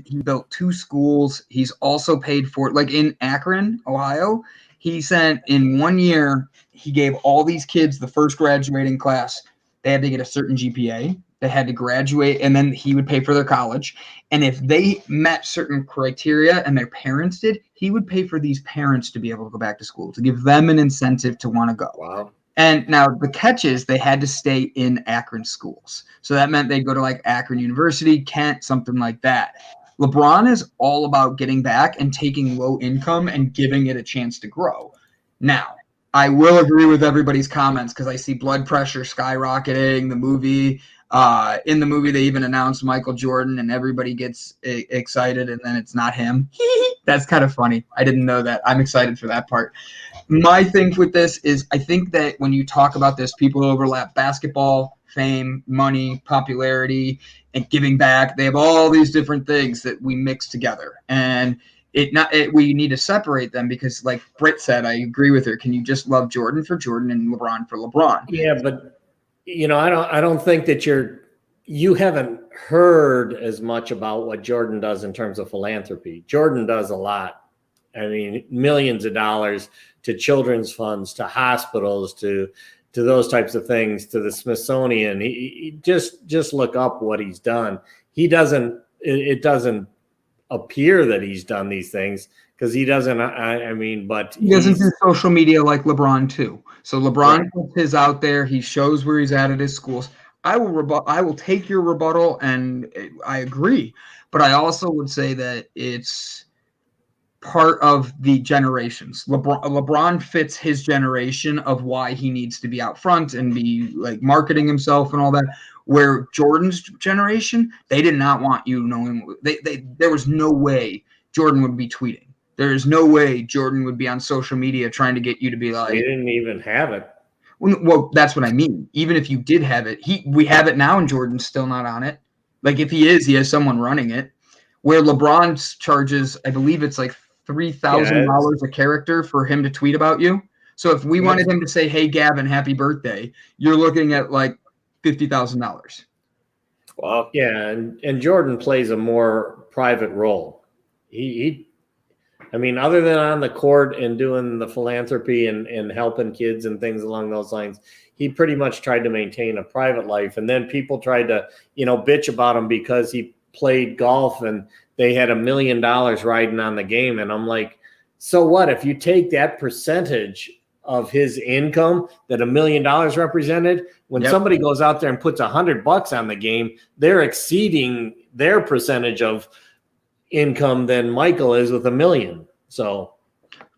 He built 2 schools. He's also paid for, like in Akron, Ohio, he sent in 1 year, he gave all these kids the first graduating class. They had to get a certain GPA. They had to graduate, and then he would pay for their college. And if they met certain criteria and their parents did, he would pay for these parents to be able to go back to school, to give them an incentive to want to go. Wow. And now the catch is they had to stay in Akron schools. So that meant they'd go to like Akron University, Kent, something like that. LeBron is all about getting back and taking low income and giving it a chance to grow. Now, I will agree with everybody's comments because I see blood pressure skyrocketing. The movie, in the movie, they even announced Michael Jordan, and everybody gets excited, and then it's not him. That's kind of funny. I didn't know that. I'm excited for that part. My thing with this is I think that when you talk about this, people overlap basketball, fame, money, popularity, and giving back. They have all these different things that we mix together. And we need to separate them because, like Britt said, I agree with her. Can you just love Jordan for Jordan and LeBron for LeBron? Yeah, but I don't think that you haven't heard as much about what Jordan does in terms of philanthropy. Jordan does a lot. I mean, millions of dollars to children's funds, to hospitals, to those types of things, to the Smithsonian. He just look up what he's done. It doesn't appear that he's done these things because he doesn't. But he doesn't do social media like LeBron too. So LeBron puts his out there. He shows where he's at his schools. I will take your rebuttal, and I agree. But I also would say that it's part of the generations. LeBron fits his generation of why he needs to be out front and be like marketing himself and all that. Where Jordan's generation, they did not want you knowing. There was no way Jordan would be tweeting. There is no way Jordan would be on social media trying to get you to be like. They didn't even have it. Well, that's what I mean. Even if you did have it, we have it now, and Jordan's still not on it. Like if he has someone running it. Where LeBron charges, I believe it's like $3,000 a character for him to tweet about you. So if we wanted him to say, "Hey Gavin, happy birthday," you're looking at like $50,000. Wow. Yeah, and Jordan plays a more private role. Other than on the court and doing the philanthropy and helping kids and things along those lines, he pretty much tried to maintain a private life. And then people tried to, bitch about him because he played golf and they had $1 million riding on the game. And I'm like, so what? If you take that percentage of his income that $1 million represented, when somebody goes out there and puts $100 on the game, they're exceeding their percentage of income than Michael is with $1 million. So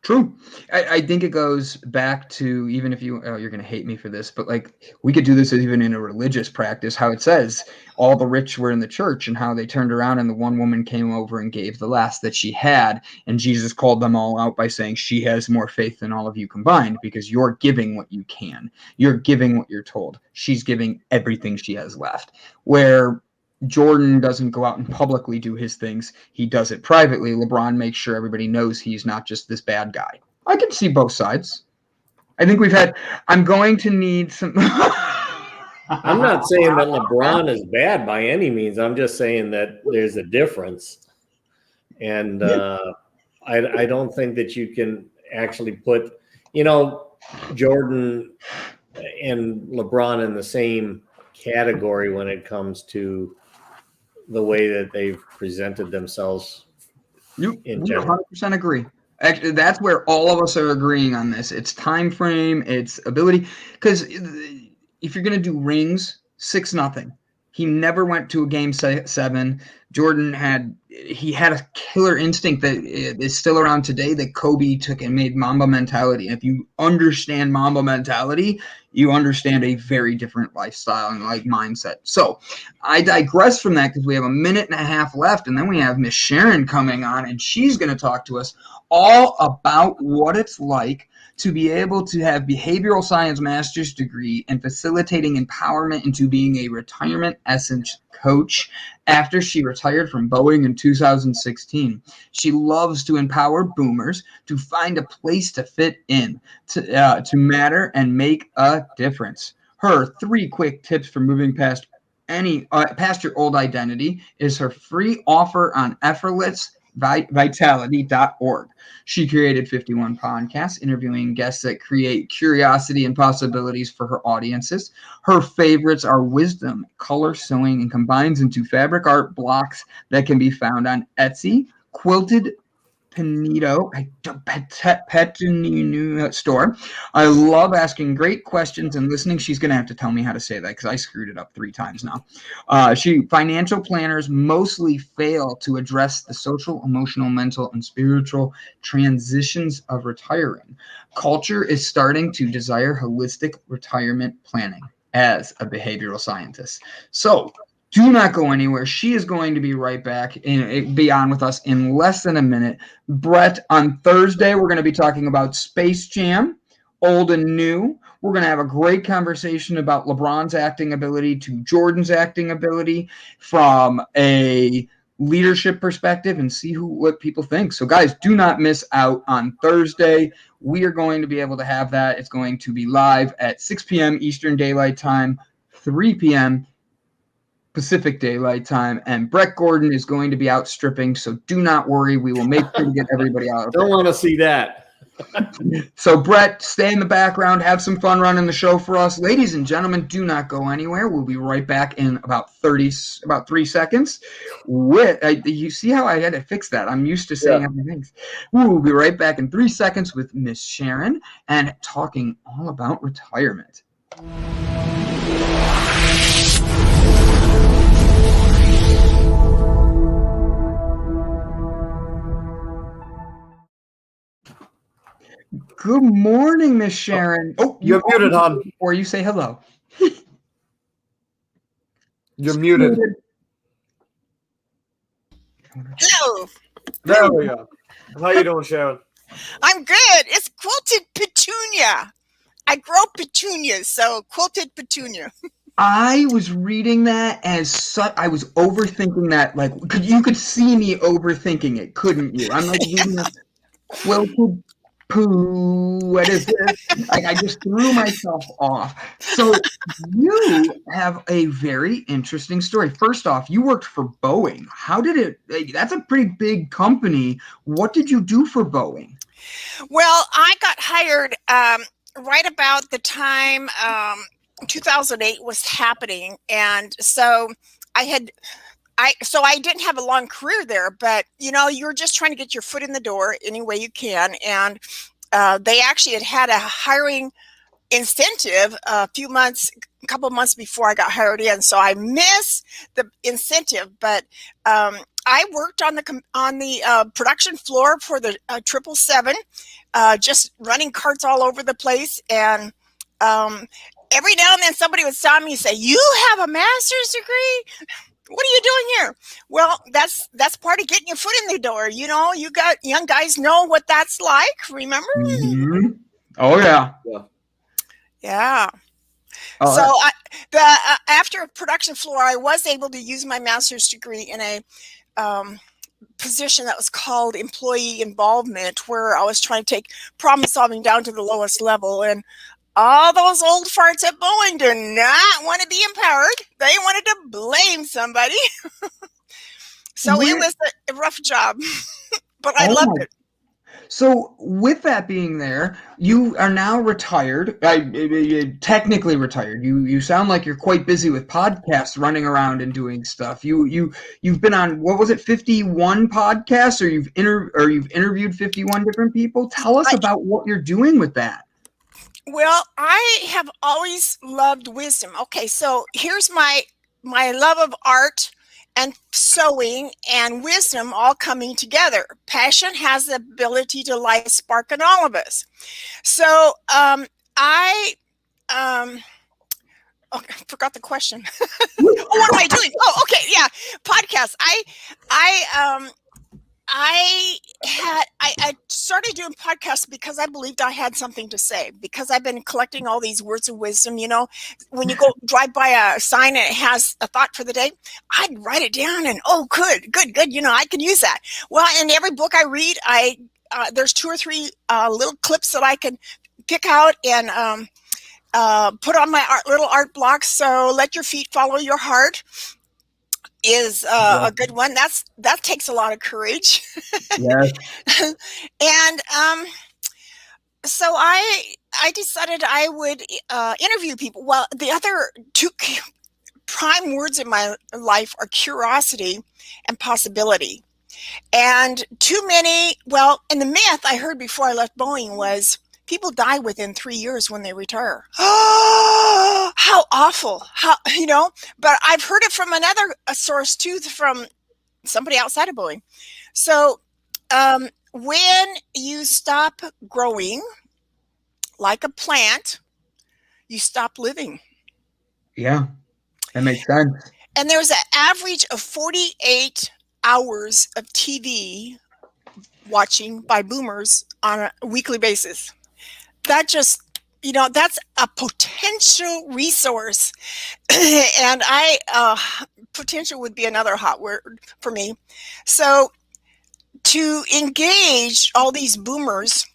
true. I think it goes back to, even if you're going to hate me for this, but like we could do this even in a religious practice, how it says all the rich were in the church and how they turned around and the one woman came over and gave the last that she had. And Jesus called them all out by saying she has more faith than all of you combined because you're giving what you can. You're giving what you're told. She's giving everything she has left. Where Jordan doesn't go out and publicly do his things. He does it privately. LeBron makes sure everybody knows he's not just this bad guy. I can see both sides. I think I'm going to need some. I'm not saying that LeBron is bad by any means. I'm just saying that there's a difference. And I don't think that you can actually put, Jordan and LeBron in the same category when it comes to the way that they've presented themselves. You 100% agree. Actually, that's where all of us are agreeing on this. It's time frame, it's ability. Because if you're going to do rings, 6-0. He never went to a game 7. Jordan had a killer instinct that is still around today that Kobe took and made Mamba mentality. And if you understand Mamba mentality, you understand a very different lifestyle and mindset. So I digress from that because we have 1.5 minutes left, and then we have Miss Sharon coming on, and she's going to talk to us all about what it's like to be able to have behavioral science master's degree and facilitating empowerment into being a retirement essence coach after she retired from Boeing in 2016. She loves to empower boomers to find a place to fit in, to matter and make a difference. Her 3 quick tips for moving past your old identity is her free offer on effortlessvitality.org. She created 51 podcasts interviewing guests that create curiosity and possibilities for her audiences. Her favorites are wisdom, color sewing, and combines into fabric art blocks that can be found on Etsy, quilted Petanino store. I love asking great questions and listening. She's going to have to tell me how to say that because I screwed it up 3 times now. Financial planners mostly fail to address the social, emotional, mental, and spiritual transitions of retiring. Culture is starting to desire holistic retirement planning as a behavioral scientist. So do not go anywhere. She is going to be right back and be on with us in less than a minute. Brett, on Thursday, we're going to be talking about Space Jam, old and new. We're going to have a great conversation about LeBron's acting ability to Jordan's acting ability from a leadership perspective and see what people think. So, guys, do not miss out on Thursday. We are going to be able to have that. It's going to be live at 6 p.m. Eastern Daylight Time, 3 p.m. Pacific Daylight Time, and Brett Gordon is going to be out stripping, so do not worry. We will make sure to get everybody out. Don't want to see that. So, Brett, stay in the background. Have some fun running the show for us. Ladies and gentlemen, do not go anywhere. We'll be right back in about 3 seconds. You see how I had to fix that? I'm used to saying everything. We'll be right back in 3 seconds with Miss Sharon and talking all about retirement. Good morning, Miss Sharon. Oh, you're muted, hon. Or you say hello. You're muted. Hello. There we go. How you doing, Sharon? I'm good. It's quilted petunia. I grow petunias, so quilted petunia. I was reading that as such. I was overthinking that. Like, you could see me overthinking it, couldn't you? I'm like reading a quilted poo. What is this? Like, I just threw myself off. So you have a very interesting story. First off, you worked for Boeing. How did it? Like, that's a pretty big company. What did you do for Boeing? Well, I got hired right about the time 2008 was happening, and so I didn't have a long career there, but you're just trying to get your foot in the door any way you can, and they actually had a hiring incentive a couple months before I got hired in, so I missed the incentive, but I worked on the production floor for the 777, just running carts all over the place, and every now and then somebody would stop me and say, "You have a master's degree? What are you doing here?" Well, that's part of getting your foot in the door. You got young guys know what that's like. Remember? Mm-hmm. Oh yeah. Yeah. Oh, so after production floor, I was able to use my master's degree in a position that was called employee involvement, where I was trying to take problem solving down to the lowest level. And all those old farts at Boeing do not want to be empowered. They wanted to blame somebody. So it was a rough job, but I loved it. So with that being there, you are now retired, technically retired. You sound like you're quite busy with podcasts, running around and doing stuff. You've been on, what was it, 51 podcasts, or you've interviewed 51 different people? Tell us about what you're doing with that. Well, I have always loved wisdom. Okay, so here's my love of art and sewing and wisdom all coming together. Passion has the ability to light a spark in all of us. So I forgot the question. What am I doing? Oh, okay, yeah, podcasts. I started doing podcasts because I believed I had something to say, because I've been collecting all these words of wisdom. When you drive by a sign and it has a thought for the day, I'd write it down and, good. I can use that. Well, in every book I read, there's 2 or 3 little clips that I can pick out and put on my little art blocks. So let your feet follow your heart is a good one. That takes a lot of courage. Yes. And so I decided I would interview people. Well, the other 2 prime words in my life are curiosity and possibility. And too many, well, and the myth I heard before I left Boeing was people die within 3 years when they retire. How awful. But I've heard it from another source too, from somebody outside of Boeing. So when you stop growing like a plant, you stop living. Yeah, that makes sense. And there's an average of 48 hours of TV watching by boomers on a weekly basis. That just, that's a potential resource. And potential would be another hot word for me. So to engage all these boomers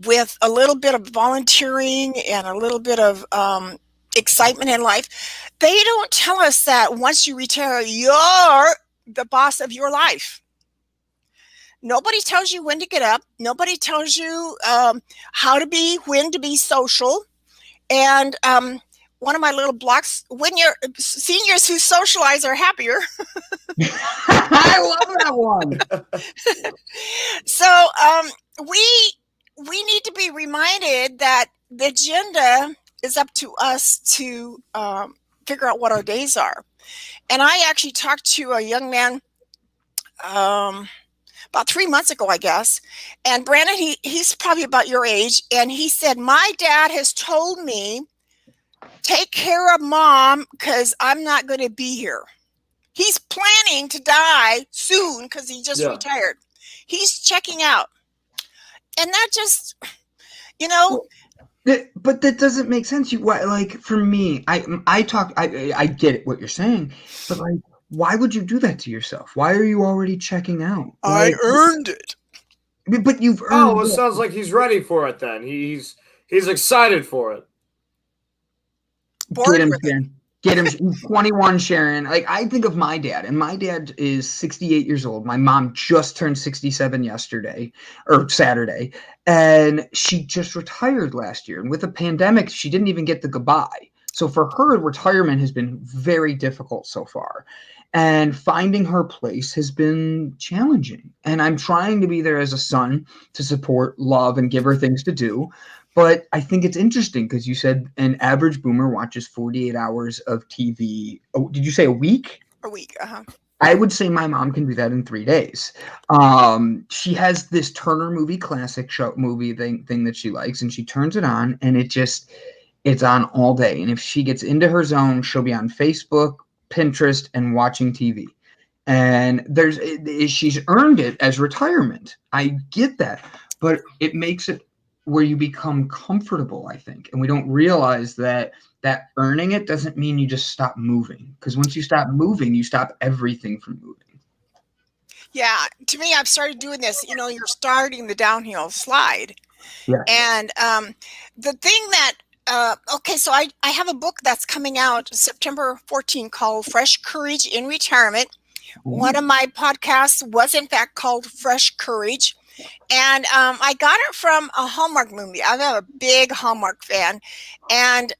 with a little bit of volunteering and a little bit of excitement in life, they don't tell us that once you retire, you're the boss of your life. Nobody tells you when to get up. Nobody tells you when to be social. And one of my little blocks, when you're seniors who socialize are happier. I love that one. So we need to be reminded that the agenda is up to us to figure out what our days are. And I actually talked to a young man about 3 months ago, I guess. And Brandon, he's probably about your age. And he said, my dad has told me, take care of mom because I'm not going to be here. He's planning to die soon because he just retired. He's checking out. And that just, But that doesn't make sense. For me, I get it, what you're saying, but why would you do that to yourself? Why are you already checking out? I earned it. But you've earned it. Sounds like he's ready for it then. He's excited for it. Get him, Sharon. Get him. He's 21, Sharon. I think of my dad, and my dad is 68 years old. My mom just turned 67 Saturday, and she just retired last year. And with the pandemic, she didn't even get the goodbye. So for her, retirement has been very difficult so far. And finding her place has been challenging. And I'm trying to be there as a son to support, love, and give her things to do. But I think it's interesting because you said an average boomer watches 48 hours of TV. Oh, did you say a week? A week, I would say my mom can do that in 3 days. She has this Turner movie classic movie thing that she likes, and she turns it on, and it's on all day. And if she gets into her zone, she'll be on Facebook, Pinterest, and watching TV. And she's earned it as retirement. I get that, but it makes it where you become comfortable, I think. And we don't realize that earning it doesn't mean you just stop moving. Because once you stop moving, you stop everything from moving. Yeah. To me, I've started doing this. You're starting the downhill slide. Yeah. And the thing that, so I have a book that's coming out September 14 called Fresh Courage in Retirement. Mm-hmm. One of my podcasts was, in fact, called Fresh Courage. And I got it from a Hallmark movie. I'm a big Hallmark fan. And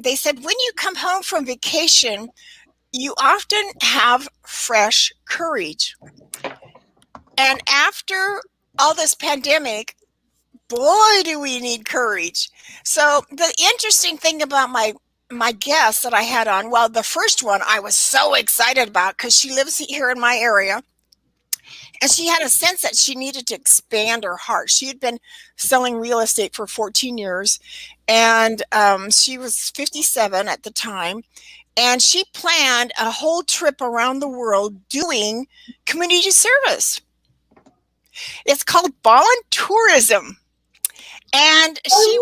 they said, when you come home from vacation, you often have fresh courage. And after all this pandemic, boy, do we need courage. So the interesting thing about my guest that I had on, well, the first one I was so excited about because she lives here in my area. And she had a sense that she needed to expand her heart. She had been selling real estate for 14 years, and she was 57 at the time. And she planned a whole trip around the world doing community service. It's called voluntourism. And she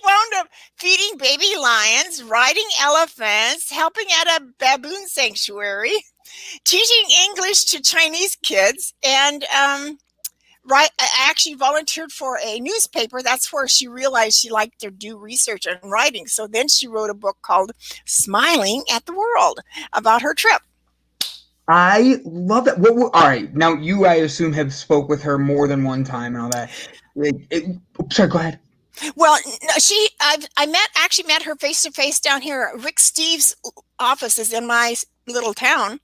wound up feeding baby lions, riding elephants, helping at a baboon sanctuary, teaching English to Chinese kids, and I actually volunteered for a newspaper. That's where she realized she liked to do research and writing. So then she wrote a book called Smiling at the World about her trip. I love that. All right. Now, you, I assume, have spoke with her more than one time and all that. Sorry, go ahead. Well, I met her face to face down here. Rick Steve's office is in my little town.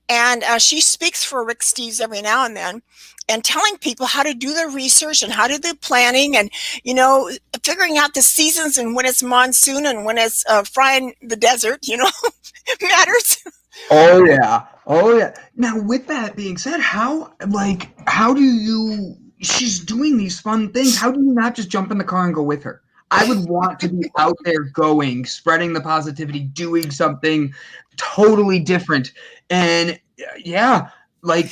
And she speaks for Rick Steves every now and then, and telling people how to do their research and how to do planning, and figuring out the seasons and when it's monsoon and when it's frying the desert, matters. Oh yeah. Oh yeah. Now, with that being said, how do you? She's doing these fun things. How do you not just jump in the car and go with her? I would want to be out there going, spreading the positivity, doing something totally different. And yeah, okay,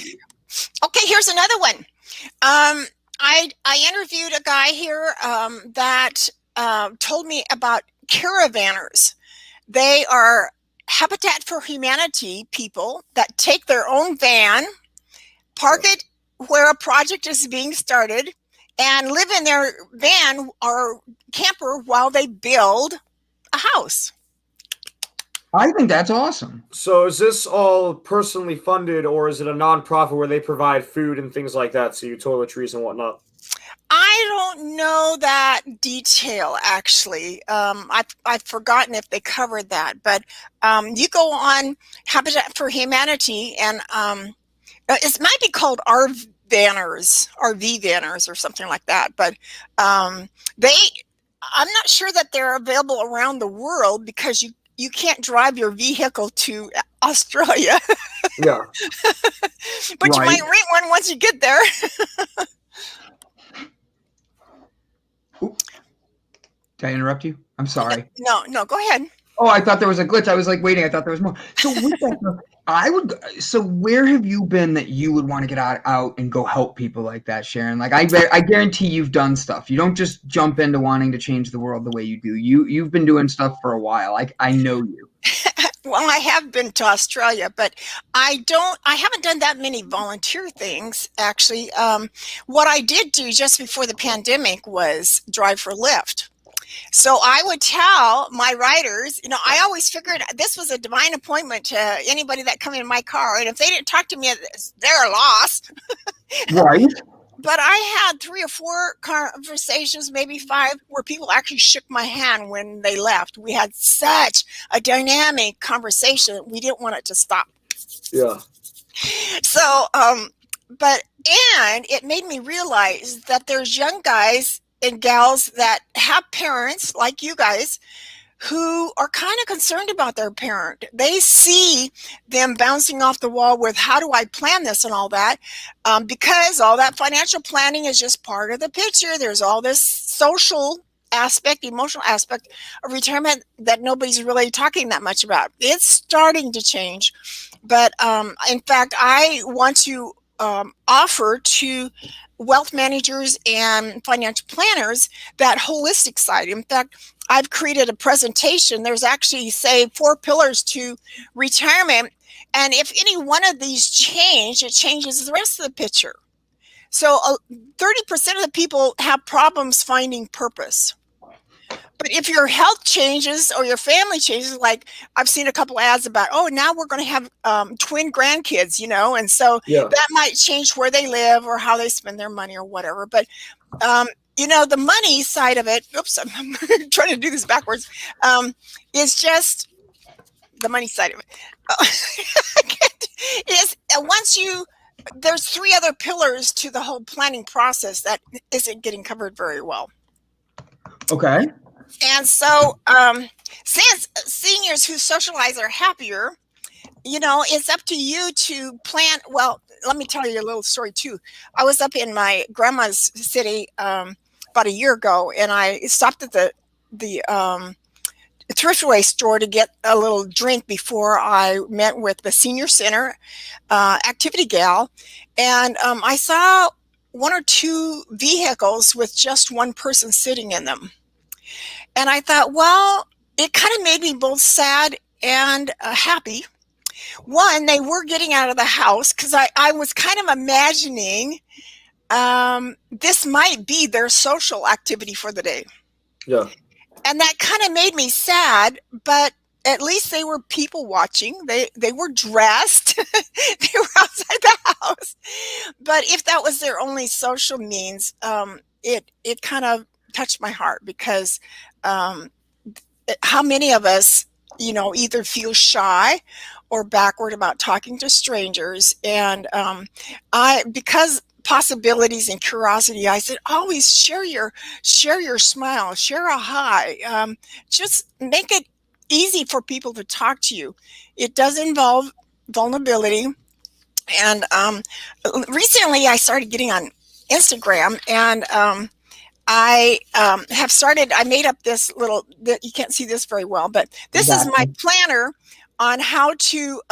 here's another one. I interviewed a guy here that told me about caravanners. They are Habitat for Humanity people that take their own van, park it where a project is being started, and live in their van or camper while they build a house. I think that's awesome. So is this all personally funded, or is it a nonprofit where they provide food and things like that, so you toiletries and whatnot? I don't know that detail, actually. I've forgotten if they covered that, but you go on Habitat for Humanity, and it might be called RV Vanners or something like that. But I'm not sure that they're available around the world, because you can't drive your vehicle to Australia. Yeah. But you might rent one once you get there. Did I interrupt you? I'm sorry. No, go ahead. Oh, I thought there was a glitch. I was like waiting. I thought there was more. So with that, So where have you been that you would want to get out and go help people like that, Sharon? Like I guarantee you've done stuff. You don't just jump into wanting to change the world the way you do. You've been doing stuff for a while. I know you. Well, I have been to Australia, but I haven't done that many volunteer things, actually. What I did do just before the pandemic was drive for Lyft. So I would tell my riders, I always figured this was a divine appointment to anybody that come in my car. And if they didn't talk to me, they're lost. Right. But I had 3 or 4 conversations, maybe 5, where people actually shook my hand when they left. We had such a dynamic conversation. We didn't want it to stop. Yeah. So, and it made me realize that there's young guys and gals that have parents like you guys who are kind of concerned about their parent. They see them bouncing off the wall with, how do I plan this and all that? Because all that financial planning is just part of the picture. There's all this social aspect, emotional aspect of retirement that nobody's really talking that much about. It's starting to change. But in fact, I want to offer to wealth managers and financial planners that holistic side. In fact, I've created a presentation. There's actually, say, 4 pillars to retirement. And if any one of these change, it changes the rest of the picture. So 30% of the people have problems finding purpose. But if your health changes or your family changes, like I've seen a couple ads about, now we're going to have twin grandkids, and so that might change where they live or how they spend their money or whatever. But, the money side of it, oops, I'm trying to do this backwards, is just the money side of it. There's 3 other pillars to the whole planning process that isn't getting covered very well. Okay. And so, since seniors who socialize are happier, it's up to you to plan. Well, let me tell you a little story too. I was up in my grandma's city about a year ago, and I stopped at the thriftway store to get a little drink before I met with the senior center activity gal, and I saw 1 or 2 vehicles with just one person sitting in them. And I thought, well, it kind of made me both sad and happy. One, they were getting out of the house, because I was kind of imagining this might be their social activity for the day. Yeah. And that kind of made me sad, but at least they were people watching. They were dressed. They were outside the house. But if that was their only social means, it kind of touched my heart, because how many of us, either feel shy or backward about talking to strangers. And because possibilities and curiosity, I said, always share your smile, share a hi, just make it easy for people to talk to you. It does involve vulnerability. And recently I started getting on Instagram, and I made up this little, you can't see this very well, but this is my planner on how to,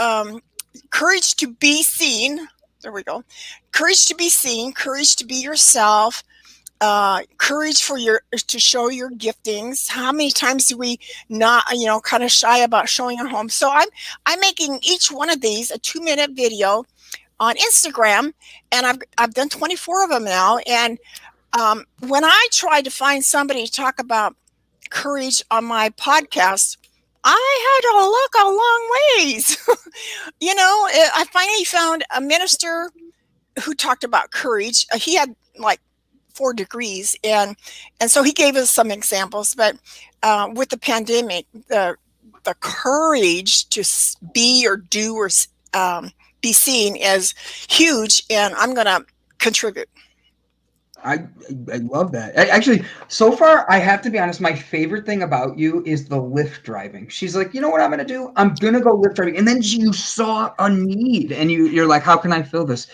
courage to be seen. There we go. Courage to be seen, courage to be yourself, courage to show your giftings. How many times do we not, kind of shy about showing our home? So I'm making each one of these a 2-minute video on Instagram, and I've done 24 of them now. And when I tried to find somebody to talk about courage on my podcast, I had to look a long ways. I finally found a minister who talked about courage. He had like 4 degrees, and so he gave us some examples. But with the pandemic, the courage to be or do or be seen is huge, and I'm going to contribute. I love that. Actually, so far, I have to be honest, my favorite thing about you is the Lyft driving. She's like, you know what I'm going to do? I'm going to go Lyft driving. And then you saw a need, and you're like, how can I fill this?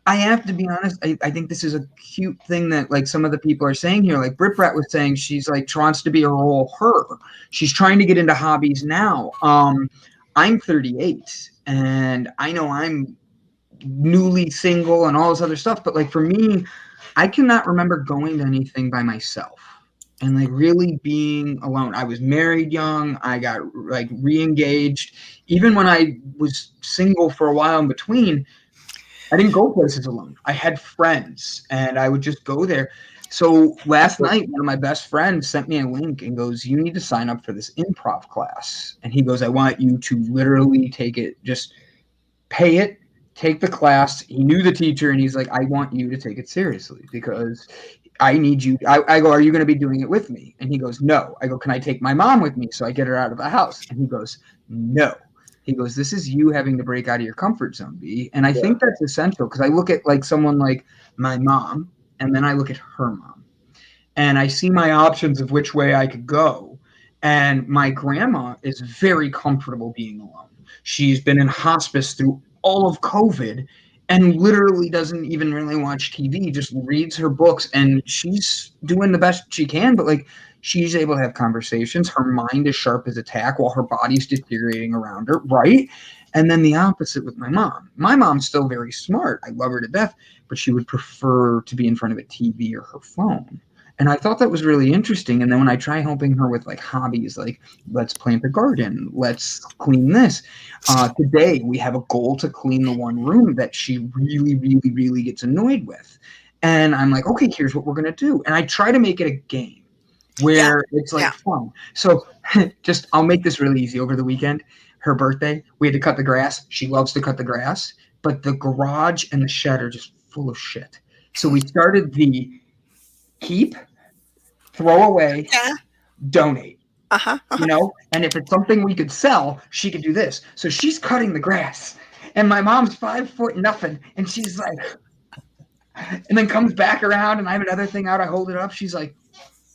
I have to be honest, I think this is a cute thing that like some of the people are saying here. Like Brit Brat was saying, she's like wants to be a role her. She's trying to get into hobbies now. I'm 38, and I know I'm newly single and all this other stuff, but like for me, I cannot remember going to anything by myself and like really being alone. I was married young. I got like re-engaged. Even when I was single for a while in between, I didn't go places alone. I had friends, and I would just go there. So last night, one of my best friends sent me a link and goes, you need to sign up for this improv class. And he goes, I want you to literally take it, just pay it, take the class. He knew the teacher, and he's like, I want you to take it seriously because I need you. I go, are you going to be doing it with me? And he goes, no. I go, can I take my mom with me so I get her out of the house? And he goes, no. He goes, this is you having to break out of your comfort zone, B. And I think that's essential because I look at like someone like my mom, and then I look at her mom, and I see my options of which way I could go. And my grandma is very comfortable being alone. She's been in hospice through all of COVID and literally doesn't even really watch TV, just reads her books, and she's doing the best she can. But like, she's able to have conversations. Her mind is sharp as a tack while her body's deteriorating around her, right? And then the opposite with my mom. My mom's still very smart. I love her to death, but she would prefer to be in front of a TV or her phone. And I thought that was really interesting. And then when I try helping her with like hobbies, like let's plant a garden, let's clean this. Today we have a goal to clean the one room that she really, really, really gets annoyed with. And I'm like, okay, here's what we're going to do. And I try to make it a game where it's like fun. So I'll make this really easy. Over the weekend, her birthday, we had to cut the grass. She loves to cut the grass, but the garage and the shed are just full of shit. So we started the keep, throw away, donate. And if it's something we could sell, she could do this. So she's cutting the grass, and my mom's 5'0", and she's like, and then comes back around, and I have another thing out. I hold it up. She's like,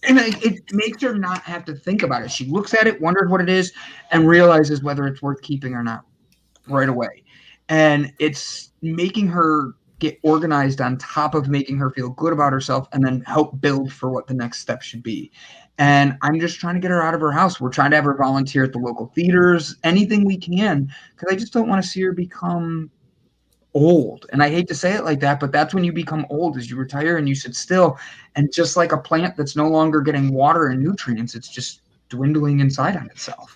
and it makes her not have to think about it. She looks at it, wonders what it is, and realizes whether it's worth keeping or not right away. And it's making her get organized on top of making her feel good about herself, and then help build for what the next step should be. And I'm just trying to get her out of her house. We're trying to have her volunteer at the local theaters, anything we can, because I just don't want to see her become old. And I hate to say it like that, but that's when you become old, is you retire and you sit still. And just like a plant that's no longer getting water and nutrients, it's just dwindling inside on itself.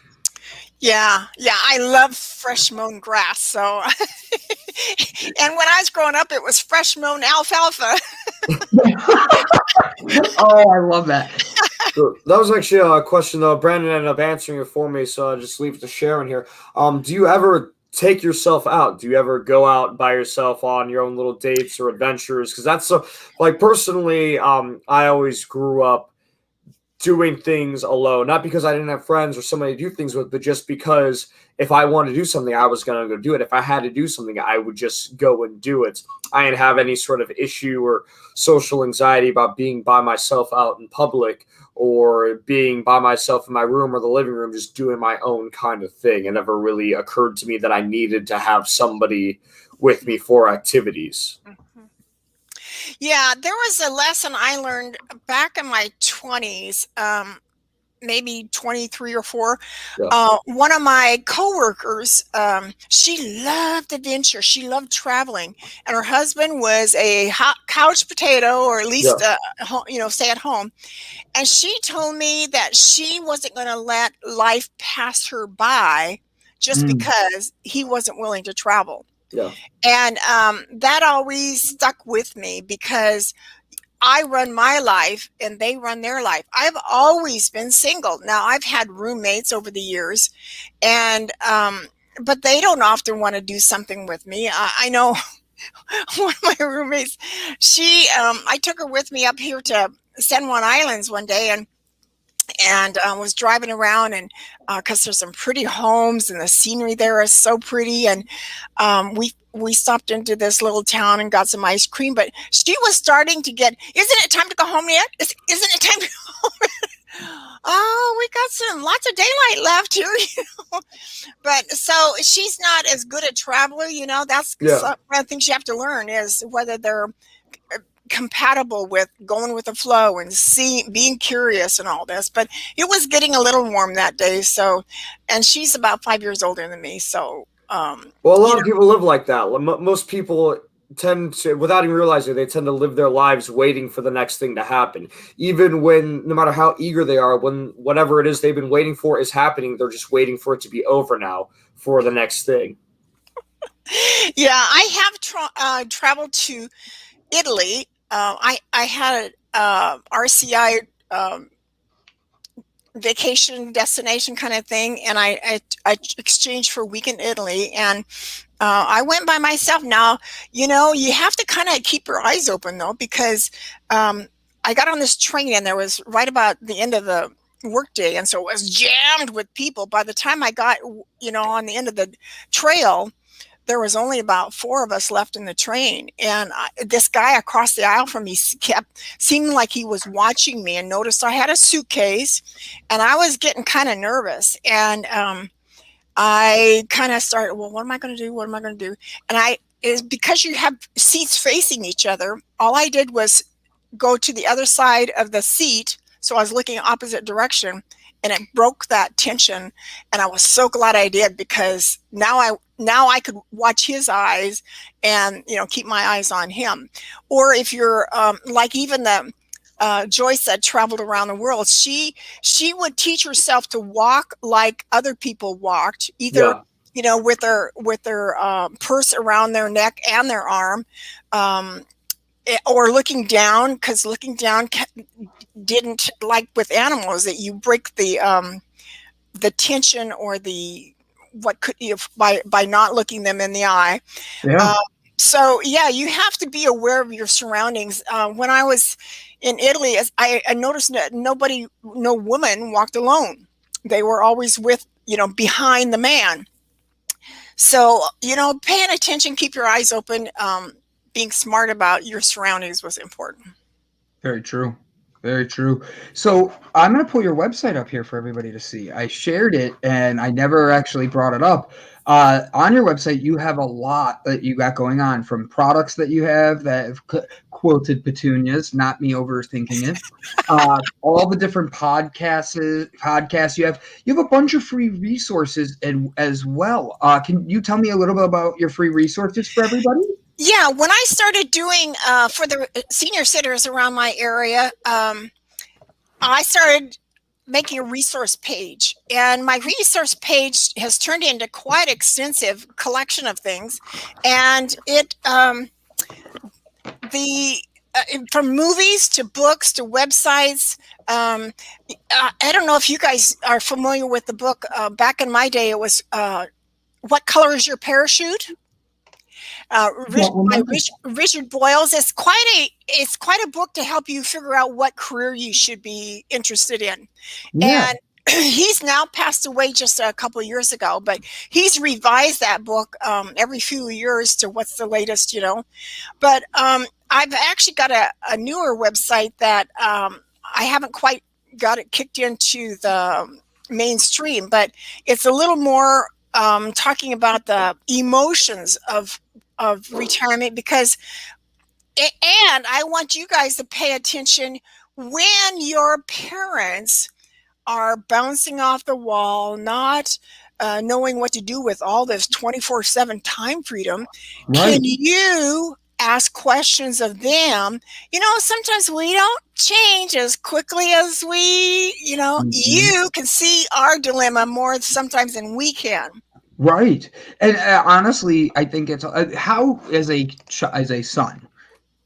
Yeah, I love fresh mown grass. So, and when I was growing up, it was fresh mown alfalfa. Oh, I love that. So that was actually a question Brandon ended up answering it for me, so I'll just leave it to Sharon here. Do you ever take yourself out? Do you ever go out by yourself on your own little dates or adventures? Because that's like personally, I always grew up doing things alone, not because I didn't have friends or somebody to do things with, but just because if I wanted to do something, I was going to go do it. If I had to do something, I would just go and do it. I didn't have any sort of issue or social anxiety about being by myself out in public or being by myself in my room or the living room, just doing my own kind of thing. It never really occurred to me that I needed to have somebody with me for activities. Yeah, there was a lesson I learned back in my 20s, maybe 23 or 4. Yeah. One of my coworkers, she loved adventure. She loved traveling, and her husband was a hot couch potato, or at least, stay at home. And she told me that she wasn't going to let life pass her by just because he wasn't willing to travel. Yeah. And that always stuck with me because I run my life and they run their life. I've always been single. Now, I've had roommates over the years, and but they don't often want to do something with me. I know one of my roommates, I took her with me up here to San Juan Islands one day, and was driving around, and because there's some pretty homes and the scenery there is so pretty, and we stopped into this little town and got some ice cream, but she was starting to get, isn't it time to go home yet? Isn't it time to go home? Oh, we got lots of daylight left here, but so she's not as good a traveler, that's one of the things you have to learn is whether they're compatible with going with the flow and being curious and all this. But it was getting a little warm that day, and she's about 5 years older than me, so a lot of people live like that. Most people tend to, without even realizing, they tend to live their lives waiting for the next thing to happen, even when, no matter how eager they are, when whatever it is they've been waiting for is happening, they're just waiting for it to be over now for the next thing. Yeah, I have traveled to Italy. I had a RCI vacation destination kind of thing, and I exchanged for a week in Italy, and I went by myself. Now, you have to kind of keep your eyes open, though, because I got on this train, and there was right about the end of the workday, and so it was jammed with people. By the time I got, on the end of the trail, there was only about 4 of us left in the train. And this guy across the aisle from me kept seeming like he was watching me, and noticed I had a suitcase, and I was getting kind of nervous. And I kind of started, well, what am I going to do? What am I going to do? And because you have seats facing each other, all I did was go to the other side of the seat. So I was looking opposite direction, and it broke that tension. And I was so glad I did, because now I could watch his eyes and, keep my eyes on him. Or if you're like even the Joyce that traveled around the world, she would teach herself to walk like other people walked, either, with their purse around their neck and their arm, or looking down, because looking down didn't, like with animals, that you break the tension or what could you by not looking them in the eye. So you have to be aware of your surroundings. When I was in Italy, I noticed that no woman walked alone. They were always with, behind the man. So, paying attention, keep your eyes open, being smart about your surroundings was important. Very true. Very true. So I'm going to pull your website up here for everybody to see. I shared it and I never actually brought it up. On your website, you have a lot that you got going on, from products that you have that have quilted petunias, not me overthinking it. All the different podcasts you have. You have a bunch of free resources as well. Can you tell me a little bit about your free resources for everybody? Yeah, when I started doing for the senior sitters around my area, I started making a resource page, and my resource page has turned into quite extensive collection of things, and it from movies to books to websites. I don't know if you guys are familiar with the book. Back in my day, it was What Color Is Your Parachute? Richard Boyles. It's quite a book to help you figure out what career you should be interested in. Yeah. And he's now passed away just a couple of years ago, but he's revised that book every few years to what's the latest, But I've actually got a newer website that I haven't quite got it kicked into the mainstream, but it's a little more talking about the emotions of retirement, and I want you guys to pay attention when your parents are bouncing off the wall, not knowing what to do with all this 24/7 time freedom. Right. Can you ask questions of them? Sometimes we don't change as quickly as we, you can see our dilemma more sometimes than we can. Right. And honestly, I think it's how as a son,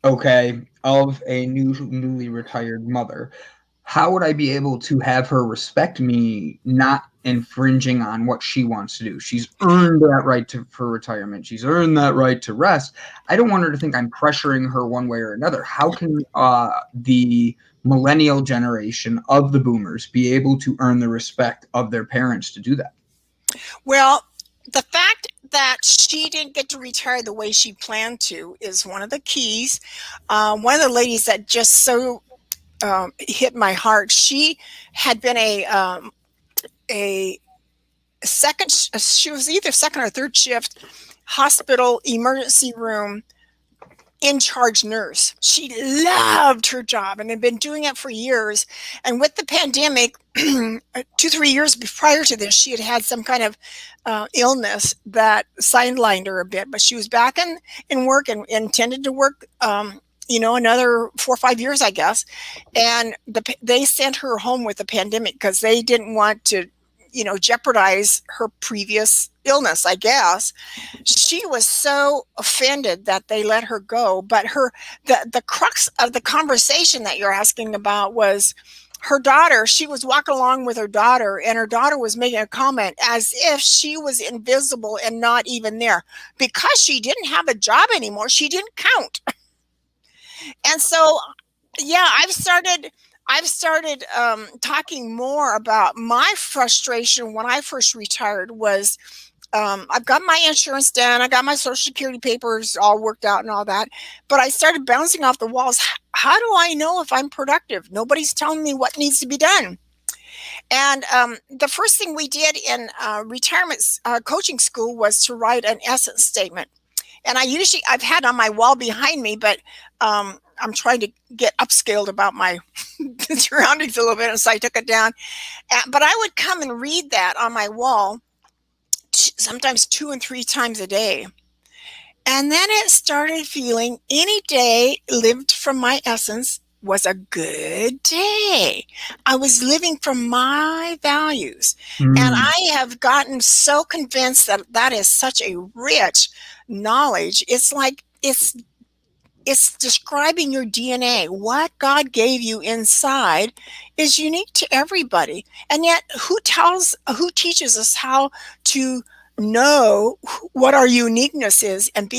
okay, of a newly retired mother, how would I be able to have her respect me not infringing on what she wants to do? She's earned that right for retirement. She's earned that right to rest. I don't want her to think I'm pressuring her one way or another. How can the millennial generation of the boomers be able to earn the respect of their parents to do that? Well, the fact that she didn't get to retire the way she planned to is one of the keys. One of the ladies that just so hit my heart, she had been she was either second or third shift hospital emergency room in charge nurse. She loved her job and had been doing it for years. And with the pandemic, 2-3 years prior to this, she had some kind of illness that sidelined her a bit, but she was back in work and intended to work another 4 or 5 years, I guess. And they sent her home with the pandemic because they didn't want to jeopardize her previous illness, I guess. She was so offended that they let her go. But the crux of the conversation that you're asking about was her daughter. She was walking along with her daughter, and her daughter was making a comment as if she was invisible and not even there. Because she didn't have a job anymore, she didn't count. And so, yeah, I've started talking more about my frustration when I first retired was I've got my insurance done. I got my Social Security papers all worked out and all that. But I started bouncing off the walls. How do I know if I'm productive? Nobody's telling me what needs to be done. And the first thing we did in retirement coaching school was to write an essence statement. And I've had on my wall behind me, but I'm trying to get upscaled about my surroundings a little bit, and so I took it down. But I would come and read that on my wall, sometimes 2 and 3 times a day. And then it started feeling any day lived from my essence was a good day. I was living from my values. And I have gotten so convinced that that is such a rich knowledge. It's like it's describing your DNA. What God gave you inside is unique to everybody. And yet who teaches us how to know what our uniqueness is and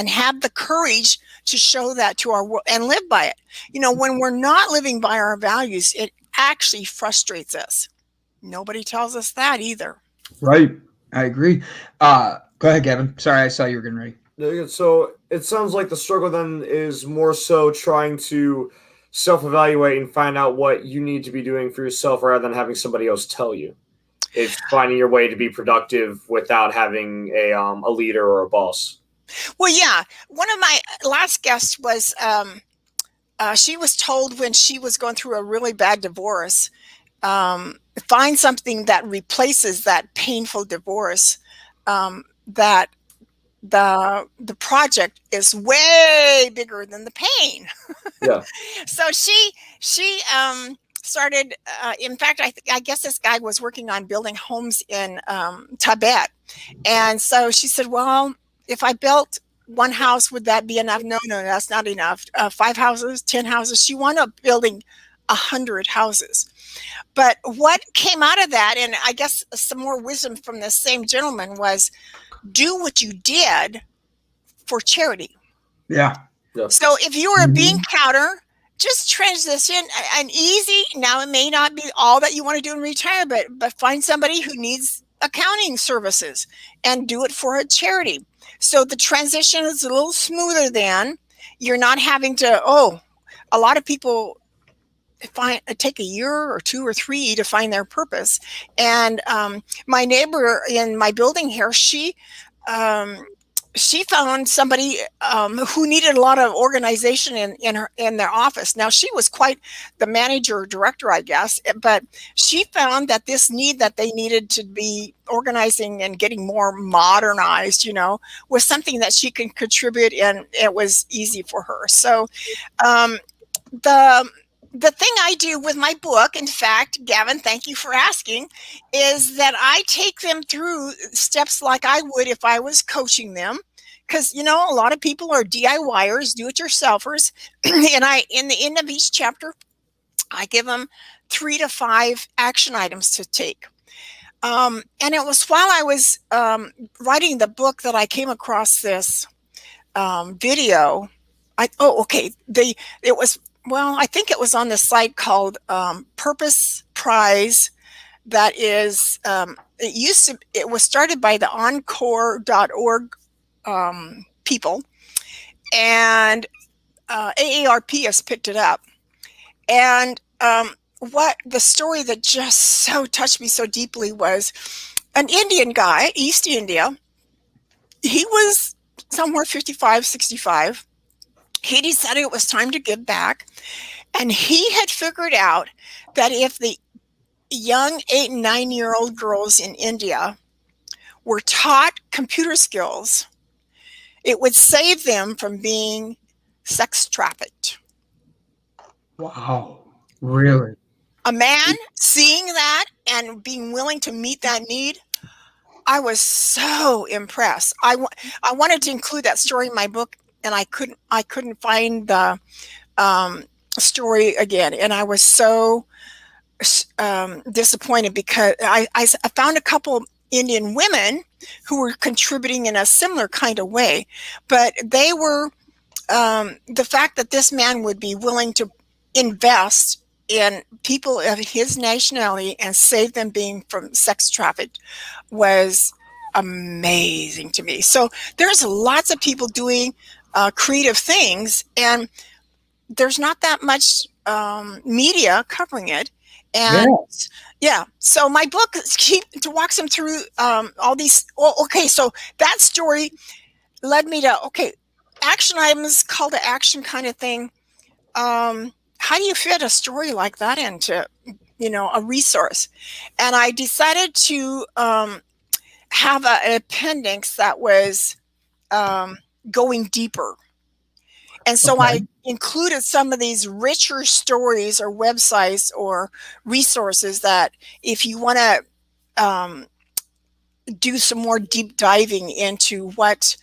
have the courage to show that to our world and live by it? When we're not living by our values, it actually frustrates us. Nobody tells us that either. Right. I agree. Go ahead, Gavin. Sorry, I saw you were getting ready. So it sounds like the struggle then is more so trying to self-evaluate and find out what you need to be doing for yourself rather than having somebody else tell you. It's finding your way to be productive without having a leader or a boss. Well, yeah. One of my last guests was, she was told when she was going through a really bad divorce, find something that replaces that painful divorce, that the project is way bigger than the pain. Yeah. So she started, in fact, I guess this guy was working on building homes in Tibet. And so she said, well, if I built one house, would that be enough? No, that's not enough. 5 houses, 10 houses. She wound up building 100 houses. But what came out of that, and I guess some more wisdom from the same gentleman, was do what you did for charity. Yeah. So if you were a bean counter, just transition an easy. Now it may not be all that you want to do in retirement, but find somebody who needs accounting services and do it for a charity. So the transition is a little smoother then. You're not having to, a lot of people take a year or 2 or 3 to find their purpose. And my neighbor in my building here, she found somebody who needed a lot of organization in their office. Now she was quite the manager or director, I guess, but she found that this need that they needed to be organizing and getting more modernized, was something that she can contribute, and it was easy for her. So the thing I do with my book, in fact, Gavin, thank you for asking, is that I take them through steps like I would if I was coaching them. Because, a lot of people are DIYers, do-it-yourselfers. And in the end of each chapter, I give them 3 to 5 action items to take. And it was while I was writing the book that I came across this video. I think it was on the site called Purpose Prize. That is, it was started by the encore.org people, and AARP has picked it up. And what the story that just so touched me so deeply was an Indian guy, East India. He was somewhere 55, 65. He decided it was time to give back. And he had figured out that if the young 8 and 9-year-old girls in India were taught computer skills, it would save them from being sex trafficked. Wow. Really? A man seeing that and being willing to meet that need, I was so impressed. I wanted to include that story in my book, and I couldn't find the story again. And I was so disappointed because I found a couple Indian women who were contributing in a similar kind of way, but they were the fact that this man would be willing to invest in people of his nationality and save them being from sex trafficked was amazing to me. So there's lots of people doing creative things, and there's not that much media covering it. And so my book walks them through all these. So that story led me to action items, call to action kind of thing. How do you fit a story like that into a resource? And I decided to have an appendix that was going deeper. And so I included some of these richer stories or websites or resources that if you want to do some more deep diving into what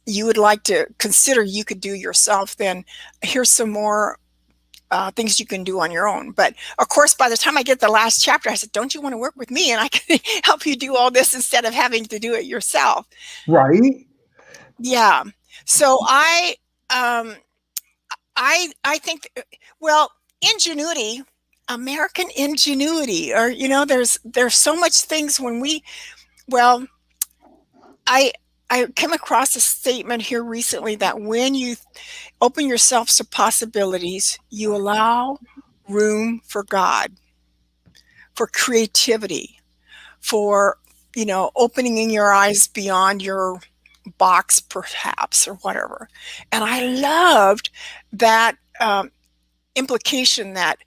you would like to consider you could do yourself, then here's some more things you can do on your own. But of course, by the time I get the last chapter, I said, don't you want to work with me? And I can help you do all this instead of having to do it yourself. Right. Yeah. So I think, ingenuity, American ingenuity, or, there's so much things I came across a statement here recently that when you open yourself to possibilities, you allow room for God, for creativity, for, opening in your eyes beyond your box perhaps, or whatever. And I loved that implication that,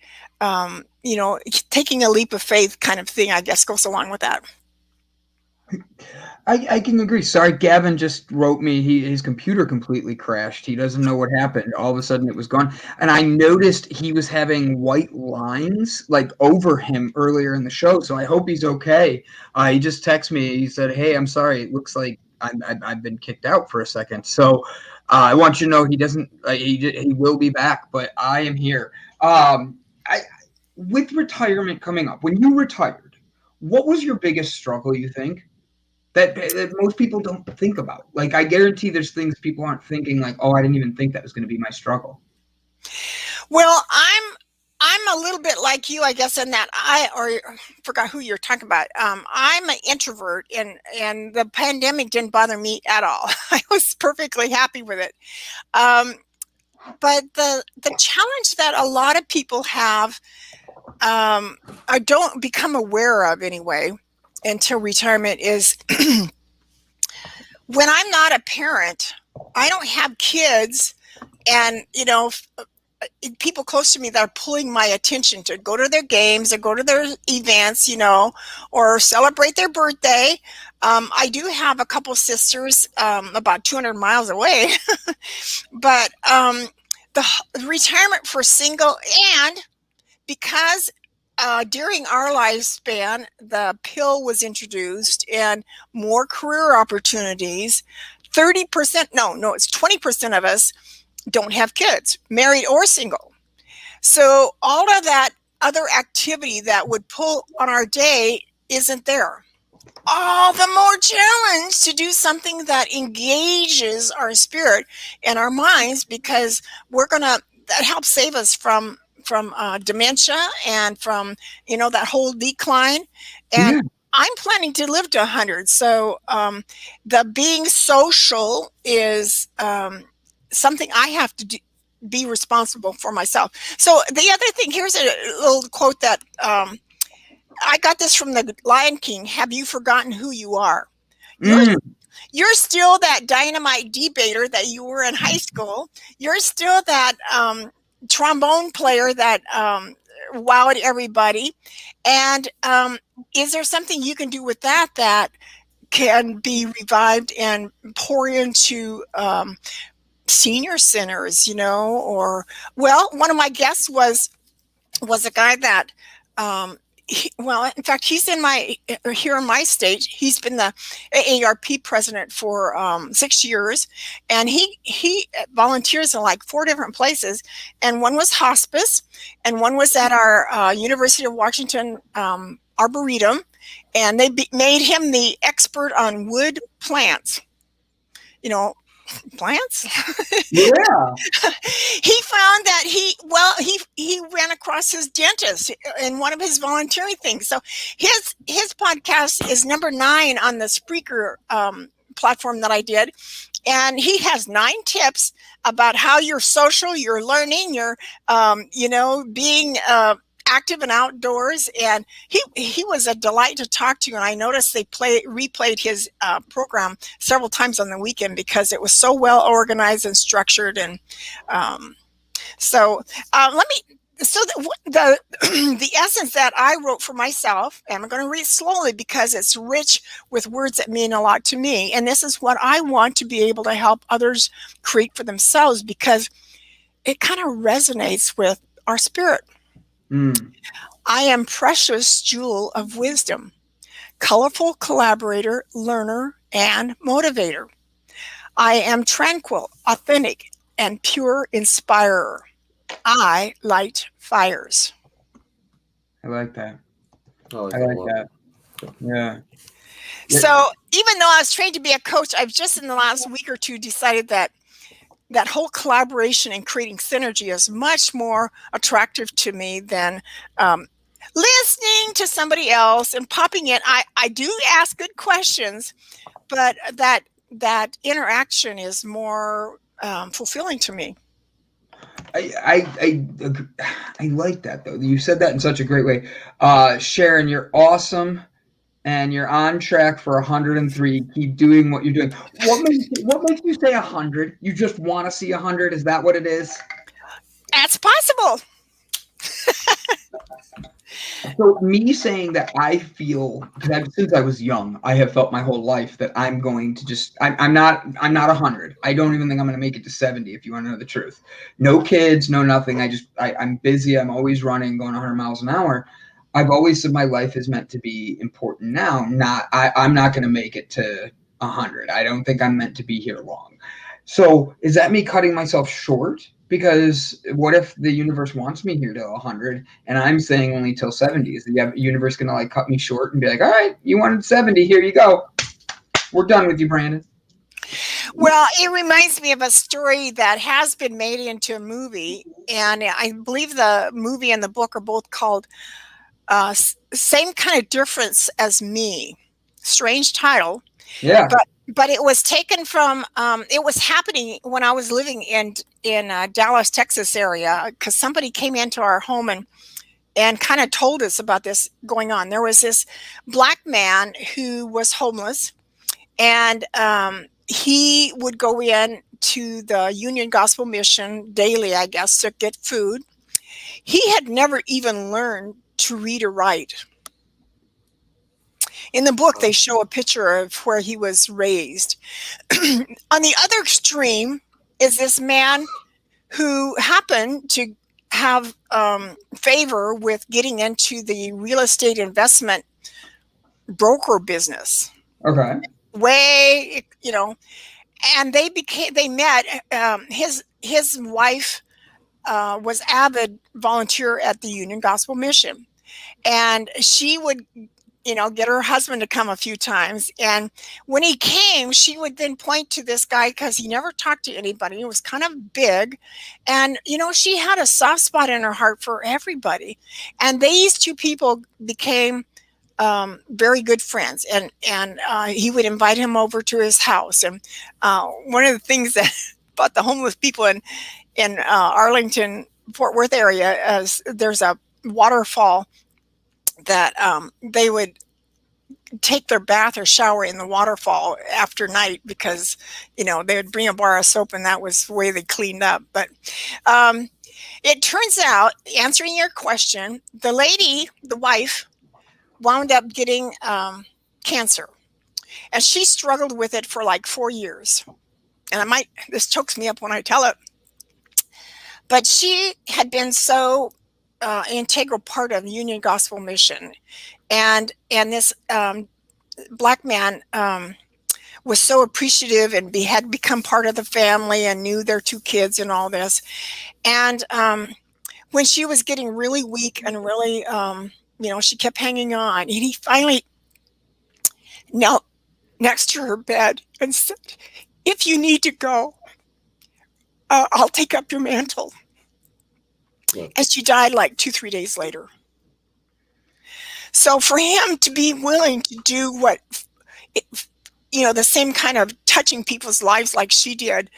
taking a leap of faith kind of thing, I guess, goes along with that. I can agree. Sorry, Gavin just wrote me his computer completely crashed. He doesn't know what happened. All of a sudden it was gone. And I noticed he was having white lines over him earlier in the show. So I hope he's okay. He just texted me. He said, hey, I'm sorry. It looks like I've been kicked out for a second. So I want you to know he doesn't. He will be back, but I am here. With retirement coming up, when you retired, what was your biggest struggle, you think? that most people don't think about. Like, I guarantee there's things people aren't thinking, like, oh, I didn't even think that was going to be my struggle. Well, I'm a little bit like you, I guess, in that I forgot who you're talking about. I'm an introvert, and the pandemic didn't bother me at all. I was perfectly happy with it. But the challenge that a lot of people have, I don't become aware of anyway until retirement, is when I'm not a parent, I don't have kids, and people close to me that are pulling my attention to go to their games or go to their events, or celebrate their birthday. I do have a couple sisters about 200 miles away, but the retirement for single, and because during our lifespan, the pill was introduced and more career opportunities, 30%, no, it's 20% of us don't have kids, married or single. So all of that other activity that would pull on our day isn't there. All the more challenge to do something that engages our spirit and our minds, because that helps save us from dementia and from that whole decline. And I'm planning to live to 100. So the being social is something I have to be responsible for myself. So the other thing, here's a little quote that I got this from the Lion King. Have you forgotten who you are? You're still that dynamite debater that you were in high school. You're still that trombone player that wowed everybody. And is there something you can do with that can be revived and pour into senior centers, one of my guests was a guy that, in fact, he's here in my state. He's been the AARP president for 6 years, and he volunteers in like 4 different places. And one was hospice, and one was at our University of Washington Arboretum, and they made him the expert on wood plants. Plants. Yeah. He found that he ran across his dentist in one of his volunteering things. So his podcast is number 9 on the Spreaker platform that I did, and he has 9 tips about how you're social, you're learning, you're being active and outdoors. And he was a delight to talk to, and I noticed they replayed his program several times on the weekend because it was so well organized and structured. And the essence that I wrote for myself, and I'm going to read slowly because it's rich with words that mean a lot to me, and this is what I want to be able to help others create for themselves, because it kind of resonates with our spirit. I am precious jewel of wisdom, colorful collaborator, learner, and motivator. I am tranquil, authentic, and pure inspirer. I light fires. I like that. I like that. Yeah. So even though I was trained to be a coach, I've just in the last week or two decided that whole collaboration and creating synergy is much more attractive to me than listening to somebody else and popping in. I do ask good questions, but that interaction is more fulfilling to me. I like that, though. You said that in such a great way. Sharon, you're awesome. And you're on track for 103. Keep doing what you're doing. What makes you say 100? You just want to see 100? Is that what it is? That's possible. So me saying that I feel, since I was young, I have felt my whole life that I'm going to I'm not 100. I don't even think I'm going to make it to 70, if you want to know the truth. No kids, no nothing. I'm busy. I'm always running, going 100 miles an hour. I've always said my life is meant to be important now. I'm not going to make it to 100. I don't think I'm meant to be here long. So is that me cutting myself short? Because what if the universe wants me here till 100 and I'm saying only till 70? Is the universe going to cut me short and be like, all right, you wanted 70, here you go? We're done with you, Brandon. Well, it reminds me of a story that has been made into a movie, and I believe the movie and the book are both called same kind of difference as me. Strange title, Yeah. but it was taken from it was happening when I was living in Dallas, Texas area, because somebody came into our home and kind of told us about this going on. There was this black man who was homeless, and he would go in to the Union Gospel Mission daily, I guess, to get food. He had never even learned to read or write. In the book, they show a picture of where he was raised. On the other extreme is this man who happened to have favor with getting into the real estate investment broker business. Okay. Way, and they met. His wife was avid volunteer at the Union Gospel Mission, and she would get her husband to come a few times. And when he came, she would then point to this guy because he never talked to anybody. He was kind of big. And, she had a soft spot in her heart for everybody. And these two people became very good friends. And he would invite him over to his house. And one of the things that about the homeless people in Arlington, Fort Worth area is there's a waterfall that they would take their bath or shower in the waterfall after night because, they would bring a bar of soap and that was the way they cleaned up. But it turns out, answering your question, the lady, the wife, wound up getting cancer. And she struggled with it for like 4 years. And this chokes me up when I tell it. But she had been so integral part of Union Gospel Mission, and this black man was so appreciative and had become part of the family and knew their 2 kids and all this. And when she was getting really weak and really, she kept hanging on, and he finally knelt next to her bed and said, "If you need to go, I'll take up your mantle." And she died like 2-3 days later. So for him to be willing to do the same kind of touching people's lives like she did